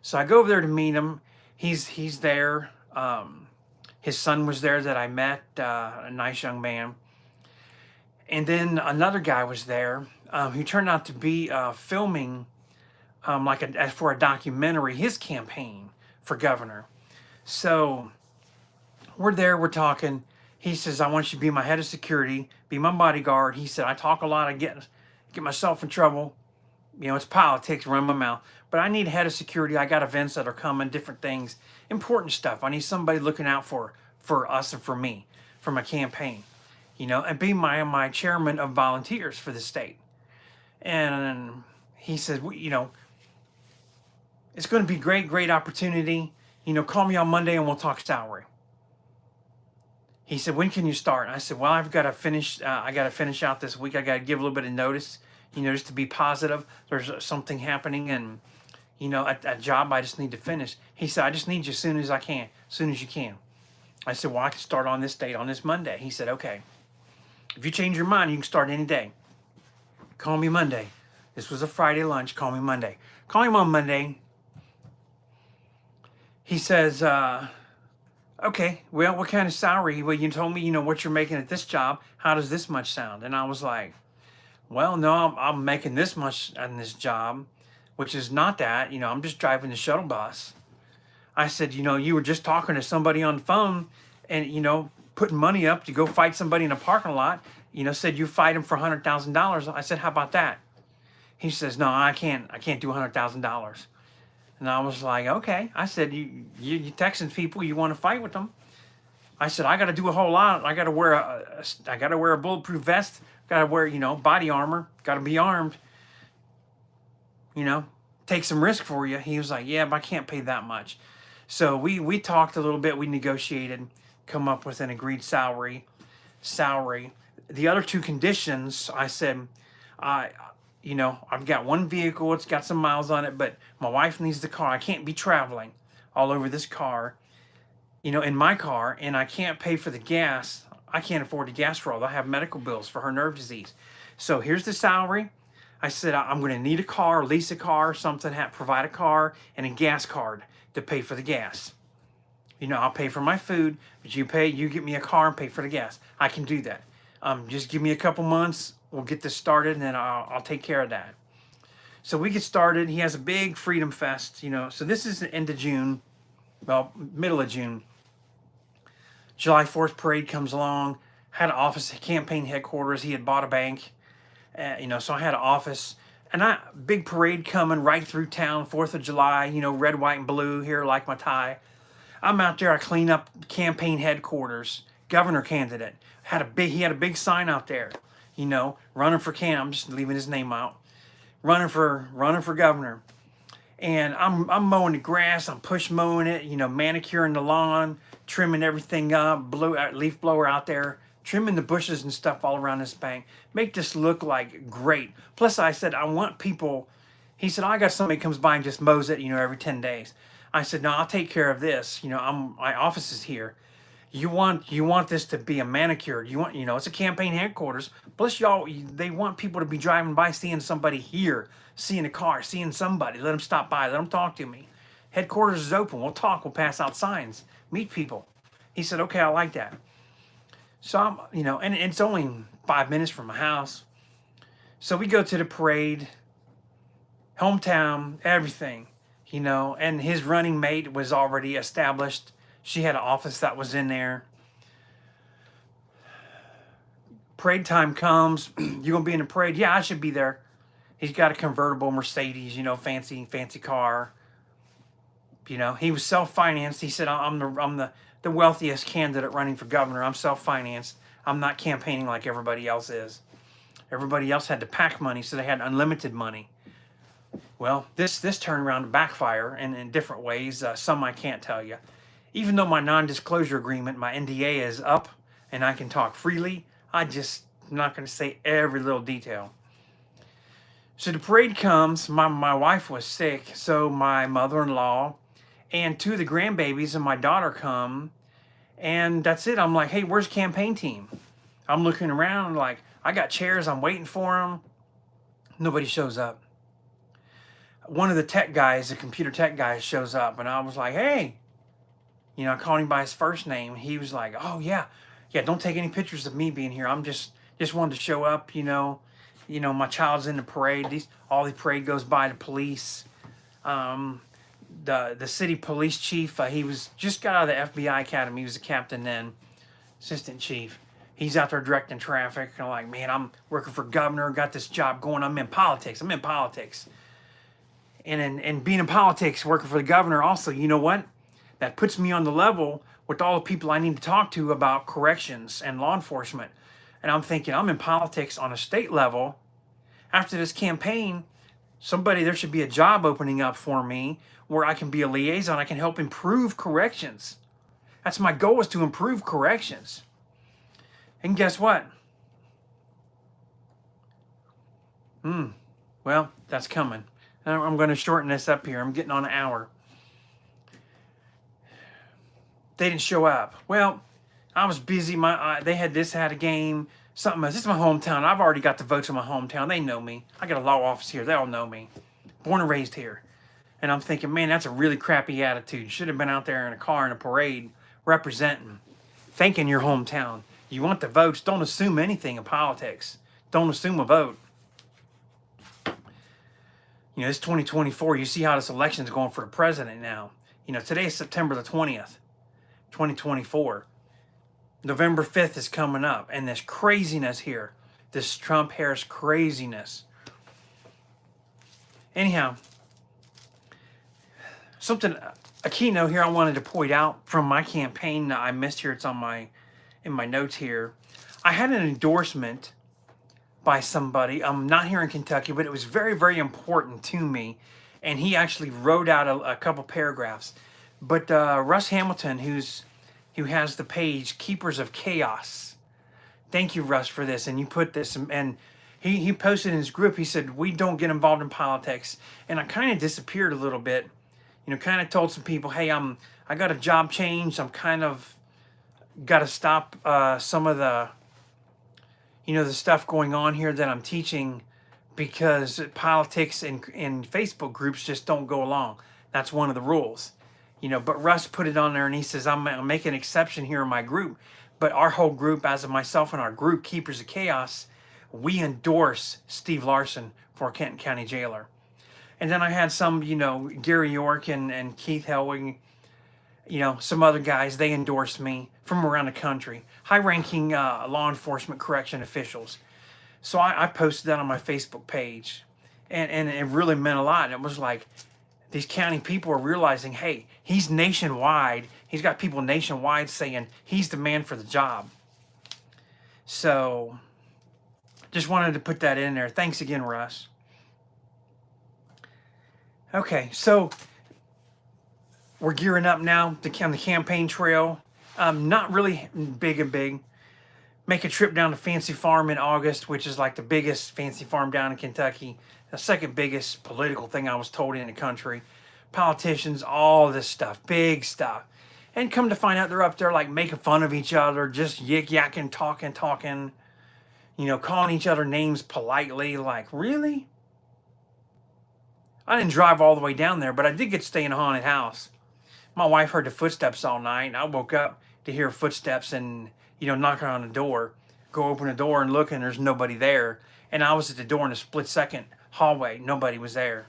So I go over there to meet him. He's there. His son was there that I met, a nice young man. And then another guy was there who turned out to be filming for a documentary, his campaign for governor. So we're there, we're talking. He says, I want you to be my head of security, be my bodyguard. He said, I talk a lot, I get myself in trouble. It's politics, run my mouth. But I need a head of security. I got events that are coming, different things, important stuff. I need somebody looking out for us and for me, for my campaign, and be my chairman of volunteers for the state. And he said, it's going to be great opportunity. Call me on Monday and we'll talk salary. He said, when can you start? And I said, well, I've got to finish. I got to finish out this week. I got to give a little bit of notice, just to be positive. There's something happening, and a job I just need to finish. He said, I just need you as soon as I can, as soon as you can. I said, well, I can start on this date, on this Monday. He said, okay. If you change your mind, you can start any day. Call me Monday. This was a Friday lunch. Call me Monday. Call him on Monday. He says, okay, well, what kind of salary? Well, you told me, what you're making at this job. How does this much sound? And I was like, well, no, I'm making this much on this job, which is not that. I'm just driving the shuttle bus. I said, you were just talking to somebody on the phone and, putting money up to go fight somebody in a parking lot. Said you fight him for $100,000. I said, how about that? He says, no, I can't do $100,000. And I was like, okay. I said, you texting people, you want to fight with them? I said, I got to do a whole lot. I got to wear a bulletproof vest. Got to wear, body armor. Got to be armed. Take some risk for you. He was like, yeah, but I can't pay that much. So we talked a little bit. We negotiated, come up with an agreed salary. The other two conditions, I said, I've got one vehicle. It's got some miles on it, but my wife needs the car. I can't be traveling all over this car, in my car, and I can't pay for the gas. I can't afford the gas for all. I have medical bills for her nerve disease. So here's the salary. I said, I'm going to need a car, lease a car, something, provide a car and a gas card to pay for the gas. I'll pay for my food, but you get me a car and pay for the gas. I can do that. Just give me a couple months. We'll get this started, and then I'll take care of that. So we get started. He has a big Freedom Fest, So this is the end of June, well, middle of June. July 4th parade comes along. Had an office at campaign headquarters. He had bought a bank, so I had an office. And big parade coming right through town, 4th of July, red, white, and blue here, like my tie. I'm out there. I clean up campaign headquarters. Governor candidate he had a big sign out there, running for I'm just leaving his name out. Running for governor, and I'm mowing the grass. I'm push mowing it, manicuring the lawn, trimming everything up. Leaf blower out there, trimming the bushes and stuff all around this bank. Make this look like great. Plus, I said I want people. He said, I got somebody comes by and just mows it, every 10 days. I said, no, I'll take care of this. My office is here. You want this to be a manicured. It's a campaign headquarters. Plus, they want people to be driving by, seeing somebody here, seeing a car, seeing somebody. Let them stop by. Let them talk to me. Headquarters is open. We'll talk. We'll pass out signs. Meet people. He said, okay, I like that. So I'm, and it's only 5 minutes from my house. So we go to the parade, hometown, everything, and his running mate was already established. She had an office that was in there. Parade time comes. You gonna be in the parade? Yeah, I should be there. He's got a convertible Mercedes, fancy car. He was self-financed. He said, I'm the wealthiest candidate running for governor. I'm self-financed. I'm not campaigning like everybody else is. Everybody else had to pack money, so they had unlimited money. Well, this turned around to backfire in different ways. Some I can't tell you. Even though my non-disclosure agreement, my NDA, is up and I can talk freely, I'm not going to say every little detail. So the parade comes. My wife was sick, so my mother-in-law and two of the grandbabies and my daughter come, and that's it. I'm like, hey, where's campaign team? I'm looking around like, I got chairs, I'm waiting for them. Nobody shows up. One of the tech guys, the computer tech guys, shows up, and I was like, hey, I called him by his first name. He was like, oh yeah, don't take any pictures of me being here. I'm just wanted to show up, my child's in the parade. All the parade goes by the police. The city police chief, he was just got out of the FBI academy. He was a captain then, assistant chief. He's out there directing traffic. And I'm like, man, I'm working for governor, got this job going. I'm in politics. And being in politics, working for the governor also, you know what? That puts me on the level with all the people I need to talk to about corrections and law enforcement. And I'm thinking, I'm in politics on a state level. After this campaign, there should be a job opening up for me where I can be a liaison. I can help improve corrections. That's my goal, is to improve corrections. And guess what? Well, that's coming. I'm going to shorten this up here. I'm getting on an hour. They didn't show up. Well, I was busy. They had a game, something else. This is my hometown. I've already got the votes in my hometown. They know me. I got a law office here. They all know me. Born and raised here. And I'm thinking, man, that's a really crappy attitude. Should have been out there in a car in a parade representing, thanking your hometown. You want the votes. Don't assume anything in politics. Don't assume a vote. It's 2024. You see how this election is going for the president now. Today is September the 20th, 2024. November 5th is coming up. And this craziness here. This Trump-Harris craziness. Anyhow, a keynote here I wanted to point out from my campaign that I missed here. It's in my notes here. I had an endorsement by somebody, not here in Kentucky, but it was very, very important to me. And he actually wrote out a couple paragraphs. But Russ Hamilton, who has the page Keepers of Chaos. Thank you, Russ, for this. And you put this, and he posted in his group, he said, we don't get involved in politics. And I kind of disappeared a little bit. Kind of told some people, hey, I got a job change. I'm kind of got to stop some of the stuff going on here that I'm teaching, because politics and Facebook groups just don't go along. That's one of the rules. But Russ put it on there, and he says, I'm making an exception here in my group. But our whole group, as of myself and our group, Keepers of Chaos, we endorse Steve Larson for Kenton County Jailer. And then I had some, Gary York and Keith Helwig, some other guys, they endorsed me from around the country. High-ranking law enforcement correction officials. So I posted that on my Facebook page. And it really meant a lot. And it was like, these county people are realizing, hey, he's nationwide. He's got people nationwide saying he's the man for the job. So just wanted to put that in there. Thanks again, Russ. Okay, so we're gearing up now on the campaign trail. Not really big. Make a trip down to Fancy Farm in August, which is like the biggest fancy farm down in Kentucky. The second biggest political thing I was told in the country. Politicians, all this stuff, big stuff. And come to find out they're up there like making fun of each other, just yik-yakking, talking, calling each other names politely. Like, really? I didn't drive all the way down there, but I did get to stay in a haunted house. My wife heard the footsteps all night, and I woke up to hear footsteps and, knocking on the door. Go open the door and look, and there's nobody there. And I was at the door in a split-second hallway. Nobody was there.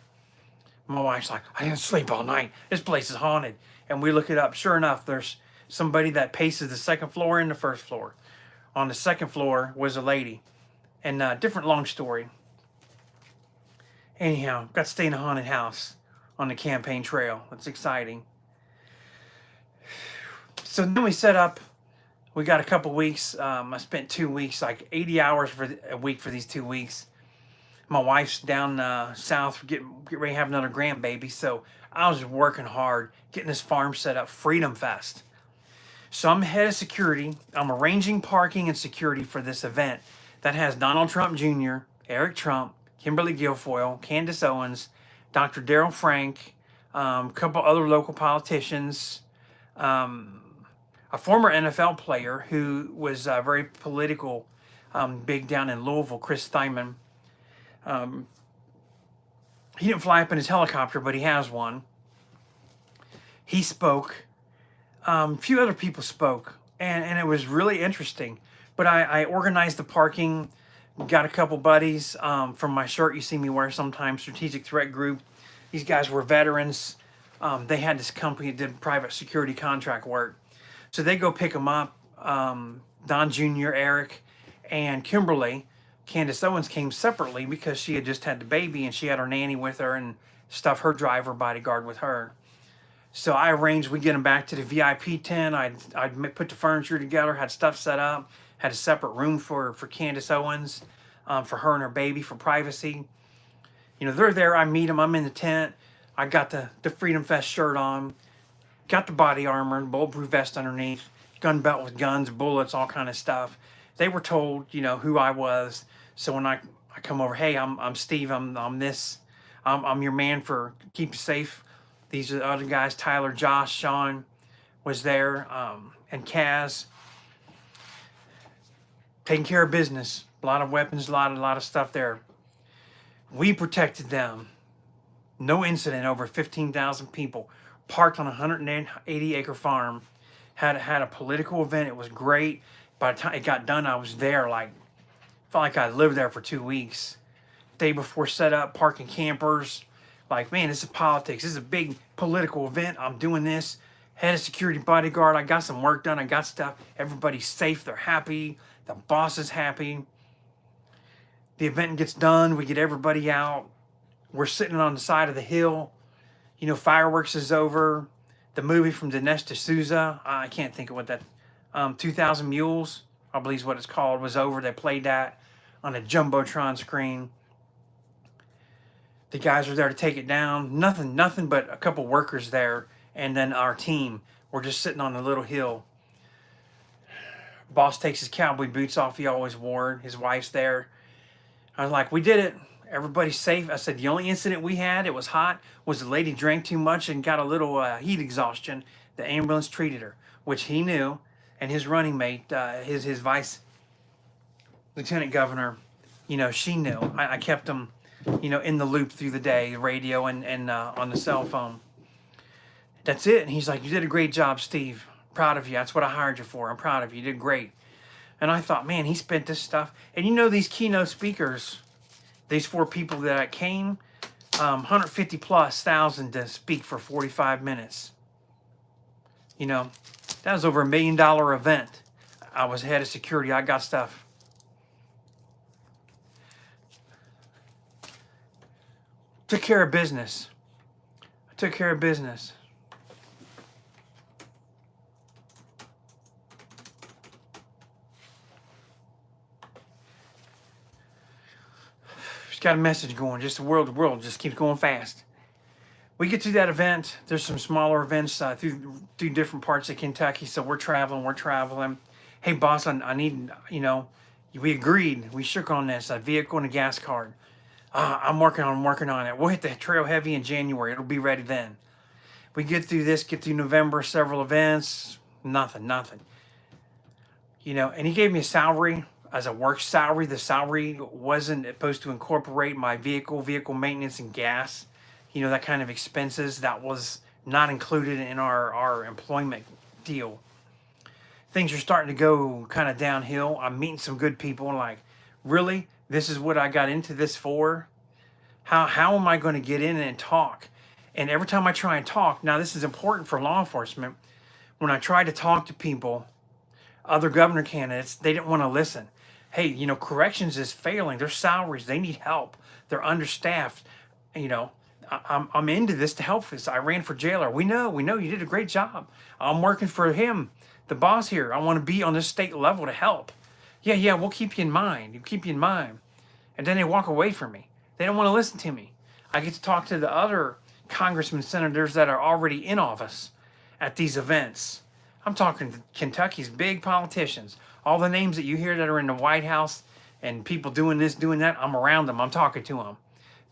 My wife's like, I didn't sleep all night. This place is haunted. And we look it up. Sure enough, there's somebody that paces the second floor and the first floor. On the second floor was a lady. And different long story. Anyhow, got to stay in a haunted house on the campaign trail. It's exciting. So then we set up. We got a couple weeks. I spent 2 weeks, like 80 hours a week for these 2 weeks. My wife's down south, get ready to have another grandbaby. So I was working hard, getting this farm set up, Freedom Fest. So I'm head of security. I'm arranging parking and security for this event that has Donald Trump Jr., Eric Trump, Kimberly Guilfoyle, Candace Owens, Dr. Daryl Frank, a couple other local politicians, a former NFL player who was very political, big down in Louisville, Chris Thyman. He didn't fly up in his helicopter, but he has one. He spoke. A few other people spoke, and it was really interesting. But I organized the parking, got a couple buddies from my shirt you see me wear sometimes, Strategic Threat Group. These guys were veterans. They had this company that did private security contract work. So they go pick them up. Don Jr., Eric, and Kimberly. Candace Owens came separately because she had just had the baby and she had her nanny with her and stuff, her driver, bodyguard with her. So I arranged we get them back to the VIP tent. I'd put the furniture together, had stuff set up, had a separate room for Candace Owens, for her and her baby for privacy. You know, they're there. I meet them. I'm in the tent. I got the Freedom Fest shirt on, got the body armor, bulletproof vest underneath, gun belt with guns, bullets, all kind of stuff. They were told, you know, who I was. So when I come over, hey, I'm Steve. I'm this. I'm your man for keep you safe. These are the other guys. Tyler, Josh, Sean was there, and Kaz. Taking care of business. A lot of weapons, a lot of stuff there. We protected them. No incident. Over 15,000 people parked on a 180-acre farm. Had a political event. It was great. By the time it got done, I was there. Felt like I lived there for 2 weeks. Day before set up, parking campers. Like, man, this is politics. This is a big political event. I'm doing this. Head of security bodyguard. I got some work done. I got stuff. Everybody's safe. They're happy. The boss is happy. The event gets done. We get everybody out. We're sitting on the side of the hill. You know, fireworks is over. The movie from Dinesh D'Souza, I can't think of what that, 2,000 Mules, I believe is what it's called, was over. They played that on a Jumbotron screen. The guys were there to take it down. Nothing but a couple workers there. And then our team. We're just sitting on the little hill. Boss takes his cowboy boots off he always wore. His wife's there. I was like, we did it. Everybody's safe. I said, the only incident we had, it was hot, was the lady drank too much and got a little heat exhaustion. The ambulance treated her, which he knew. And his running mate, his vice lieutenant governor, you know, she knew. I kept them, you know, in the loop through the day, radio and on the cell phone. That's it. And he's like, you did a great job, Steve. Proud of you. That's what I hired you for. I'm proud of you. You did great. And I thought, man, he spent this stuff. And you know, these keynote speakers, these 4 people that came, 150,000+ to speak for 45 minutes. You know, that was over $1 million event. I was head of security. I got stuff. Took care of business. I took care of business. Got a message going. Just the world just keeps going fast. We get to that event. There's some smaller events through different parts of Kentucky. So we're traveling. Hey, boss, I need, you know, we agreed. We shook on this, a vehicle and a gas card. I'm working on it. We'll hit the trail heavy in January. It'll be ready then. We get through November, several events. Nothing. You know, and he gave me a salary. As a work salary, the salary wasn't supposed to incorporate my vehicle maintenance and gas, you know, that kind of expenses. That was not included in our employment deal. Things are starting to go kind of downhill. I'm meeting some good people and like, really? This is what I got into this for? How am I going to get in and talk? And every time I try and talk, now this is important for law enforcement, when I try to talk to people, other governor candidates, they didn't want to listen. Hey, you know, corrections is failing. Their salaries, they need help. They're understaffed. You know, I'm into this to help this. I ran for jailer. We know you did a great job. I'm working for him, the boss here. I want to be on this state level to help. Yeah, we'll keep you in mind. And then they walk away from me. They don't want to listen to me. I get to talk to the other congressmen, senators that are already in office at these events. I'm talking Kentucky's big politicians. All the names that you hear that are in the White House and people doing this, doing that, I'm around them. I'm talking to them.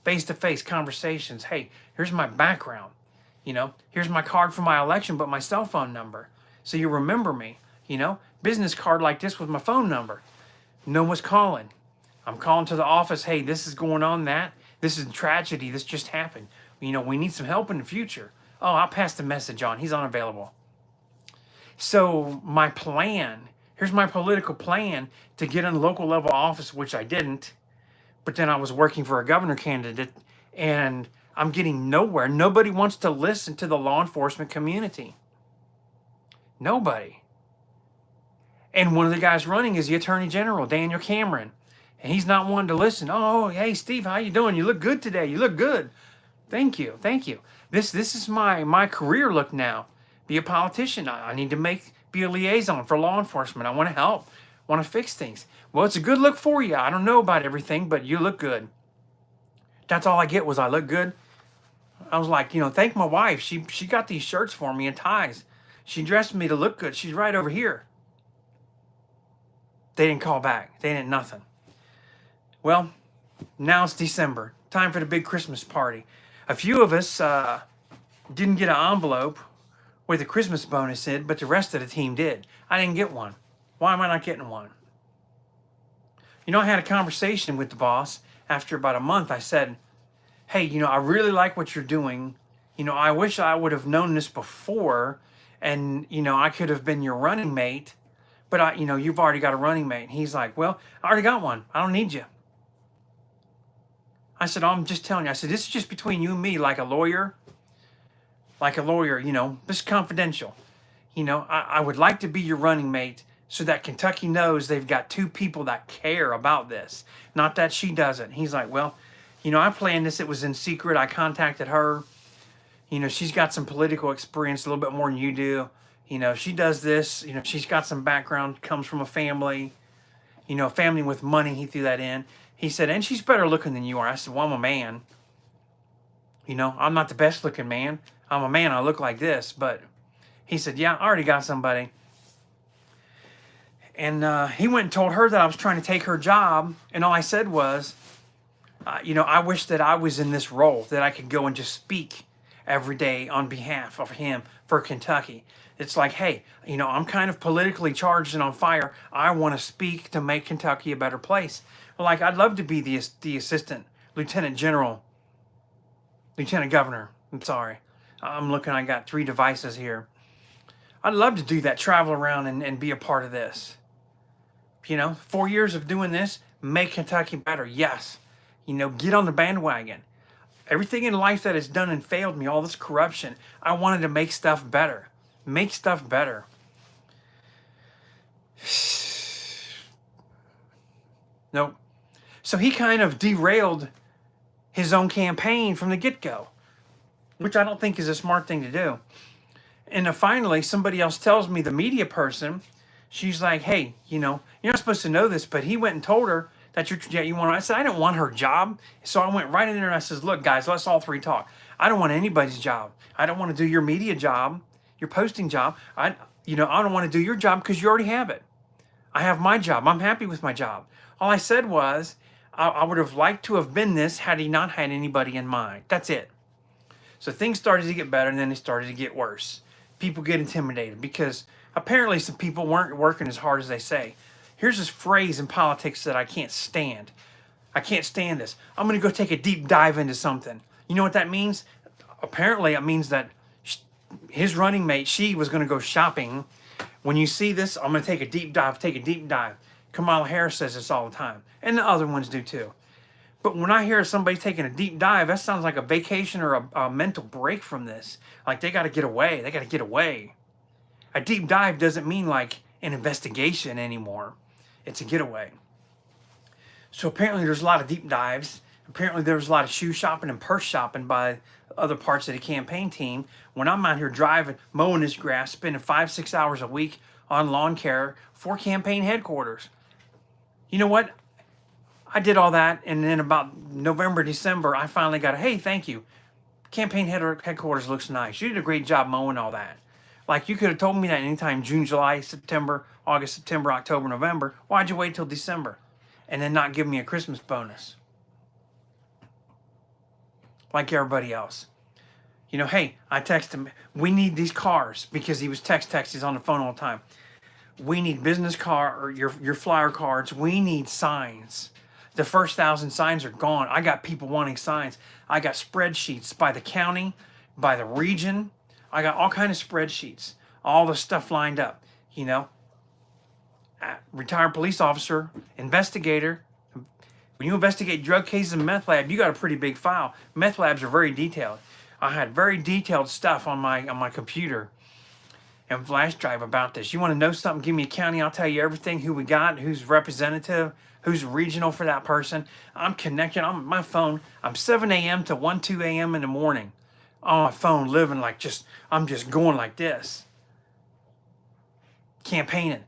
Face-to-face conversations. Hey, here's my background. Here's my card for my election, but my cell phone number. So you remember me, business card like this with my phone number. No one's calling. I'm calling to the office. Hey, this is going on, this is a tragedy. This just happened. We need some help in the future. Oh, I'll pass the message on. He's unavailable. So my plan, here's my political plan to get in local level office, which I didn't. But then I was working for a governor candidate, and I'm getting nowhere. Nobody wants to listen to the law enforcement community. Nobody. And one of the guys running is the Attorney General, Daniel Cameron. And he's not wanting to listen. Oh, hey, Steve, how you doing? You look good today. You look good. Thank you. Thank you. This is my career look now. Be a politician. I need to be a liaison for law enforcement. I want to help. Want to fix things. Well, it's a good look for you. I don't know about everything, but you look good. That's all I get was I look good. I was like, thank my wife. She got these shirts for me and ties. She dressed me to look good. She's right over here. They didn't call back. They didn't nothing. Well, now it's December. Time for the big Christmas party. A few of us didn't get an envelope with a Christmas bonus in, but the rest of the team did. I didn't get one. Why am I not getting one? I had a conversation with the boss after about a month. I said, hey, I really like what you're doing. I wish I would have known this before, and, I could have been your running mate, but you've already got a running mate. And he's like, well, I already got one. I don't need you. I said, I'm just telling you. I said, this is just between you and me, like a lawyer, this is confidential. I would like to be your running mate so that Kentucky knows they've got two people that care about this. Not that she doesn't. He's like, well, I planned this. It was in secret. I contacted her. She's got some political experience, a little bit more than you do. She does this. She's got some background, comes from a family, family with money. He threw that in. He said, and she's better looking than you are. I said, well, I'm a man. I'm not the best looking man. I'm a man. I look like this. But he said, yeah, I already got somebody. And he went and told her that I was trying to take her job. And all I said was, I wish that I was in this role, that I could go and just speak every day on behalf of him for Kentucky. It's like, hey, I'm kind of politically charged and on fire. I want to speak to make Kentucky a better place. Well, I'd love to be the assistant lieutenant governor. I'm sorry. I'm looking, I got 3 devices here. I'd love to do that, travel around and be a part of this. 4 years of doing this, make Kentucky better. Yes. Get on the bandwagon. Everything in life that has done and failed me, all this corruption, I wanted to make stuff better. Make stuff better. Nope. So he kind of derailed his own campaign from the get-go, which I don't think is a smart thing to do. And then finally, somebody else tells me, the media person, she's like, hey, you're not supposed to know this, but he went and told her that you want. I said, I didn't want her job. So I went right in there and I says, look, guys, let's all 3 talk. I don't want anybody's job. I don't want to do your media job, your posting job. I don't want to do your job because you already have it. I have my job. I'm happy with my job. All I said was, I would have liked to have been this had he not had anybody in mind. That's it. So things started to get better, and then they started to get worse. People get intimidated because apparently some people weren't working as hard as they say. Here's this phrase in politics that I can't stand. I can't stand this. I'm going to go take a deep dive into something. You know what that means? Apparently it means that his running mate, she was going to go shopping. When you see this, I'm going to take a deep dive. Kamala Harris says this all the time. And the other ones do too. But when I hear somebody taking a deep dive, that sounds like a vacation or a mental break from this. Like they got to get away. They got to get away. A deep dive doesn't mean like an investigation anymore. It's a getaway. So apparently there's a lot of deep dives. Apparently there was a lot of shoe shopping and purse shopping by other parts of the campaign team. When I'm out here driving, mowing this grass, spending 5-6 hours a week on lawn care for campaign headquarters. You know what? I did all that, and then about November, December, I finally got a, hey, thank you. Campaign headquarters looks nice. You did a great job mowing all that. Like, you could have told me that anytime, June, July, September, August, September, October, November. Why'd you wait till December and then not give me a Christmas bonus? Like everybody else. You know, hey, I text him, we need these cars, because he was text, he's on the phone all the time. We need business card, or your flyer cards. We need signs. The first 1,000 signs are gone. I got people wanting signs. I got spreadsheets by the county, by the region. I got all kind of spreadsheets, all the stuff lined up. You know, retired police officer, investigator. When you investigate drug cases in meth lab, you got a pretty big file. Meth labs are very detailed. I had very detailed stuff on my computer and flash drive about this. You want to know something? Give me a county. I'll tell you everything, who we got, who's representative, who's regional for that person. I'm connected on my phone. I'm 7 a.m. to 1, 2 a.m. in the morning on my phone, living like I'm just going like this. Campaigning.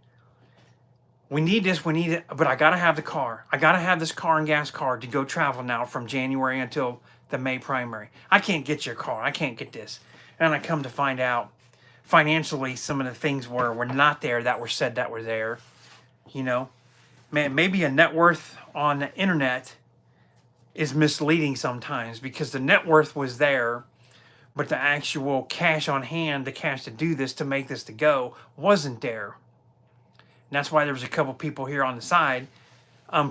We need this, we need it, but I gotta have the car. I gotta have this car and gas card to go travel now from January until the May primary. I can't get your car. I can't get this. And I come to find out, financially, some of the things were not there that were said that were there. You know, man, maybe a net worth on the internet is misleading sometimes, because the net worth was there, but the actual cash on hand, the cash to do this, to make this to go, wasn't there. And that's why there was a couple people here on the side,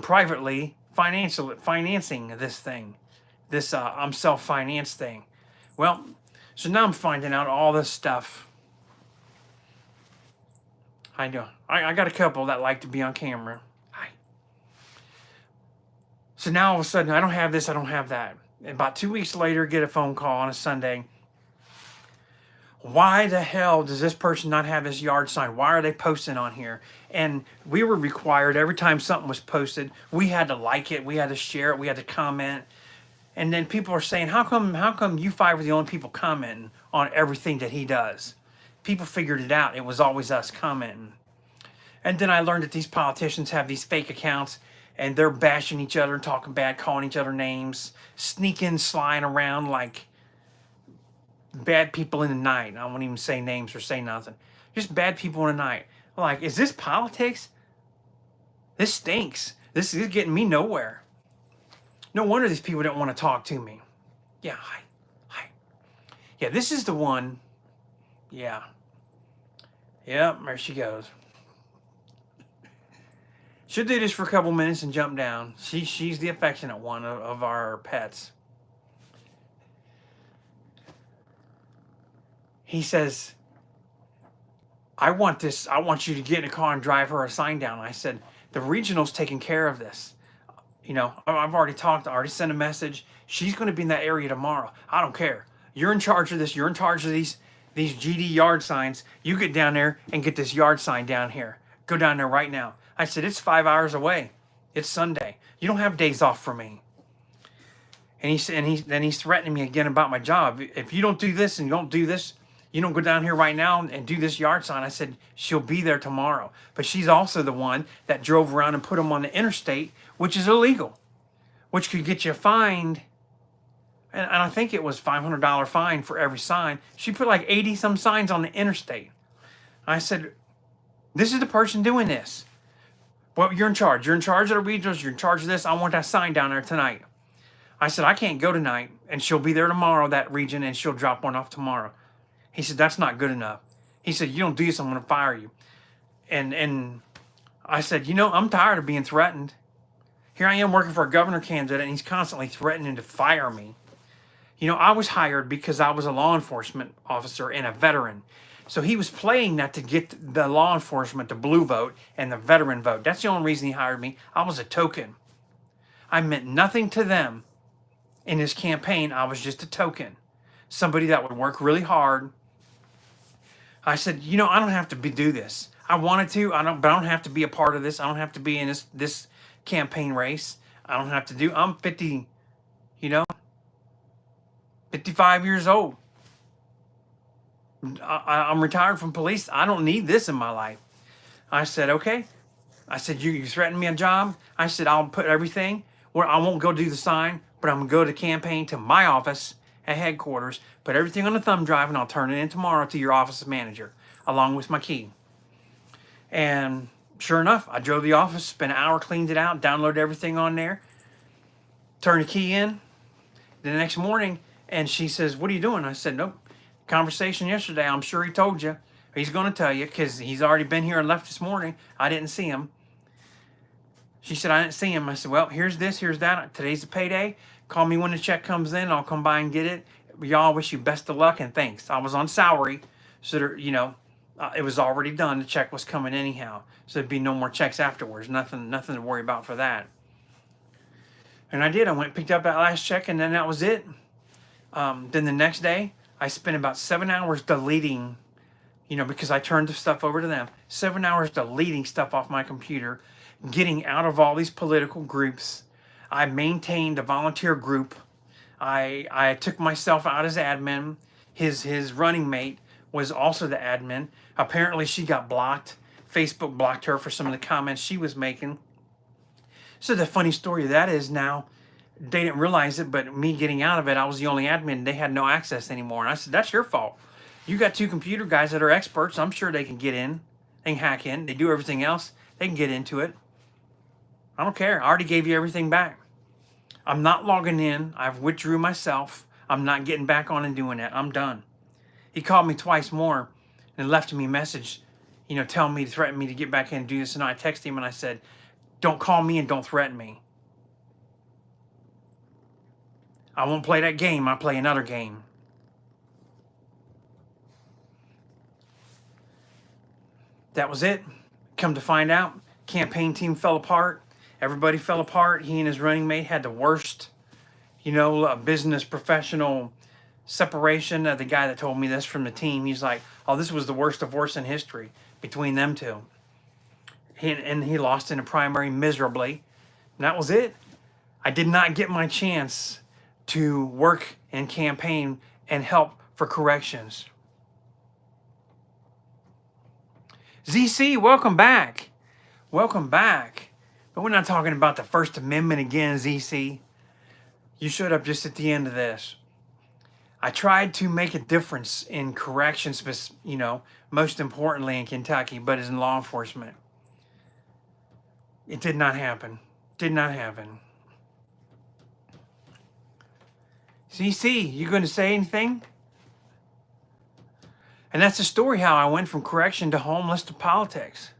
privately financing this thing, this I'm self-financed thing. Well, so now I'm finding out all this stuff. I know. I got a couple that like to be on camera. Hi. So now all of a sudden, I don't have this, I don't have that. And about 2 weeks later, get a phone call on a Sunday. Why the hell does this person not have this yard sign? Why are they posting on here? And we were required, every time something was posted, we had to like it, we had to share it, we had to comment. And then people are saying, how come you five are the only people commenting on everything that he does? People figured it out. It was always us commenting. And then I learned that these politicians have these fake accounts, and they're bashing each other, talking bad, calling each other names, sneaking, sliding around like bad people in the night. I won't even say names or say nothing. Just bad people in the night. Like, is this politics? This stinks. This is getting me nowhere. No wonder these people don't want to talk to me. Yeah, hi. Yeah, this is the one. Yeah. Yep, there she goes. She'll do this for a couple minutes and jump down. She's the affectionate one of our pets. He says, I want you to get in a car and drive her a sign down. I said, the regional's taking care of this. You know, I've already talked, I already sent a message. She's going to be in that area tomorrow. I don't care. You're in charge of this. You're in charge of these GD yard signs. You get down there and get this yard sign down here. Go down there right now. I said, it's 5 hours away. It's Sunday. You don't have days off for me. And then he's threatening me again about my job. If you don't do this and you don't do this, you don't go down here right now and do this yard sign. I said, she'll be there tomorrow. But she's also the one that drove around and put them on the interstate, which is illegal, which could get you fined. And I think it was $500 fine for every sign. She put like 80 some signs on the interstate. I said, this is the person doing this. Well, you're in charge. You're in charge of the regionals. You're in charge of this. I want that sign down there tonight. I said, I can't go tonight, and she'll be there tomorrow, that region, and she'll drop one off tomorrow. He said, that's not good enough. He said, you don't do this, I'm going to fire you. And I said, you know, I'm tired of being threatened. Here I am working for a governor candidate, and he's constantly threatening to fire me. You know, I was hired because I was a law enforcement officer and a veteran. So he was playing that to get the law enforcement, the blue vote, and the veteran vote. That's the only reason he hired me. I was a token. I meant nothing to them in his campaign. I was just a token. Somebody that would work really hard. I said, you know, I don't have to do this. I wanted to, but I don't have to be a part of this. I don't have to be in this campaign race. I don't have to do, I'm 50, 55 years old. I'm retired from police. I don't need this in my life. I said, okay. I said, you threatened me a job. I said, I'll put everything where I won't go do the sign, but I'm going to go to campaign to my office at headquarters, put everything on the thumb drive, and I'll turn it in tomorrow to your office manager, along with my key. And sure enough, I drove to the office, spent an hour, cleaned it out, downloaded everything on there, turned the key in the next morning, And she says, what are you doing? I said, nope. Conversation yesterday. I'm sure he told you. He's going to tell you because he's already been here and left this morning. I didn't see him. She said, I didn't see him. I said, well, here's this, here's that. Today's the payday. Call me when the check comes in. I'll come by and get it. Y'all, wish you best of luck and thanks. I was on salary. So, there, it was already done. The check was coming anyhow. So there'd be no more checks afterwards. Nothing to worry about for that. And I did. I went and picked up that last check, and then that was it. Then the next day, I spent about 7 hours deleting, because I turned the stuff over to them. 7 hours deleting stuff off my computer, getting out of all these political groups. I maintained a volunteer group. I took myself out as admin. His running mate was also the admin. Apparently, she got blocked. Facebook blocked her for some of the comments she was making. So the funny story of that is now, they didn't realize it, but me getting out of it, I was the only admin. They had no access anymore. And I said, that's your fault. You got 2 computer guys that are experts. I'm sure they can get in. They can hack in. They do everything else. They can get into it. I don't care. I already gave you everything back. I'm not logging in. I've withdrew myself. I'm not getting back on and doing that. I'm done. He called me twice more and left me a message, telling me to threaten me to get back in and do this. And I texted him and I said, don't call me and don't threaten me. I won't play that game. I'll play another game. That was it. Come to find out, campaign team fell apart. Everybody fell apart. He and his running mate had the worst, business professional separation. The guy that told me this from the team, he's like, oh, this was the worst divorce in history between them two. He lost in a primary miserably. And that was it. I did not get my chance to work and campaign and help for corrections. ZC, welcome back. Welcome back. But we're not talking about the First Amendment again, ZC. You showed up just at the end of this. I tried to make a difference in corrections, most importantly in Kentucky, but as in law enforcement. It did not happen. Did not happen. ZC, you going to say anything? And that's the story how I went from correction to homeless to politics.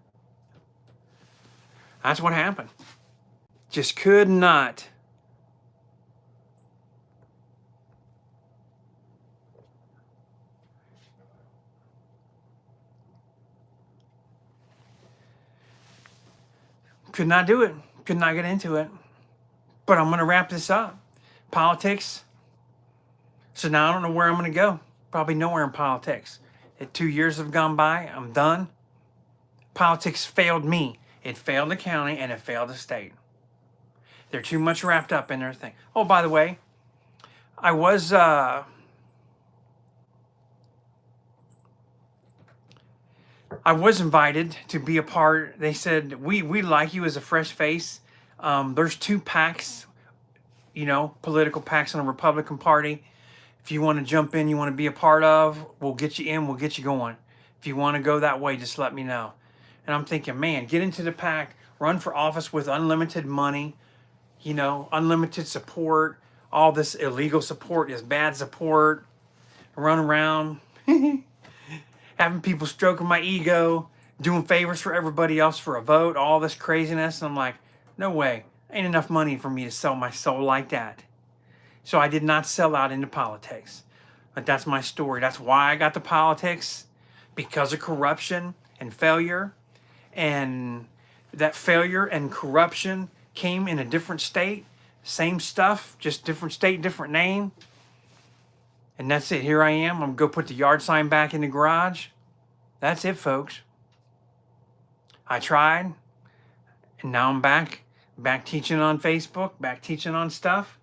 That's what happened. Just could not. Could not do it. Could not get into it. But I'm going to wrap this up. Politics. So now I don't know where I'm going to go. Probably nowhere in politics. 2 years have gone by. I'm done. Politics failed me. It failed the county and it failed the state. They're too much wrapped up in their thing. Oh, by the way, I was invited to be a part. They said, we like you as a fresh face. There's 2 PACs, political PACs on the Republican Party. If you want to jump in, you want to be a part of, we'll get you in, we'll get you going. If you want to go that way, just let me know. And I'm thinking, man, get into the PAC, run for office with unlimited money, unlimited support. All this illegal support is bad support. Run around, having people stroking my ego, doing favors for everybody else for a vote, all this craziness. And I'm like, no way. Ain't enough money for me to sell my soul like that. So I did not sell out into politics. But that's my story. That's why I got to politics, because of corruption and failure. And that failure and corruption came in a different state. Same stuff, just different state, different name. And that's it. Here I am. I'm going to go put the yard sign back in the garage. That's it, folks. I tried. And now I'm back teaching on Facebook, back teaching on stuff.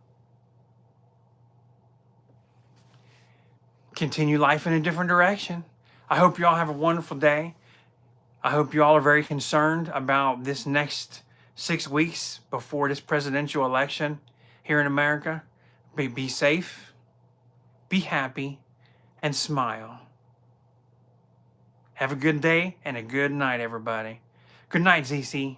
Continue life in a different direction. I hope you all have a wonderful day. I hope you all are very concerned about this next 6 weeks before this presidential election here in America. Be safe, be happy, and smile. Have a good day and a good night, everybody. Good night, ZC.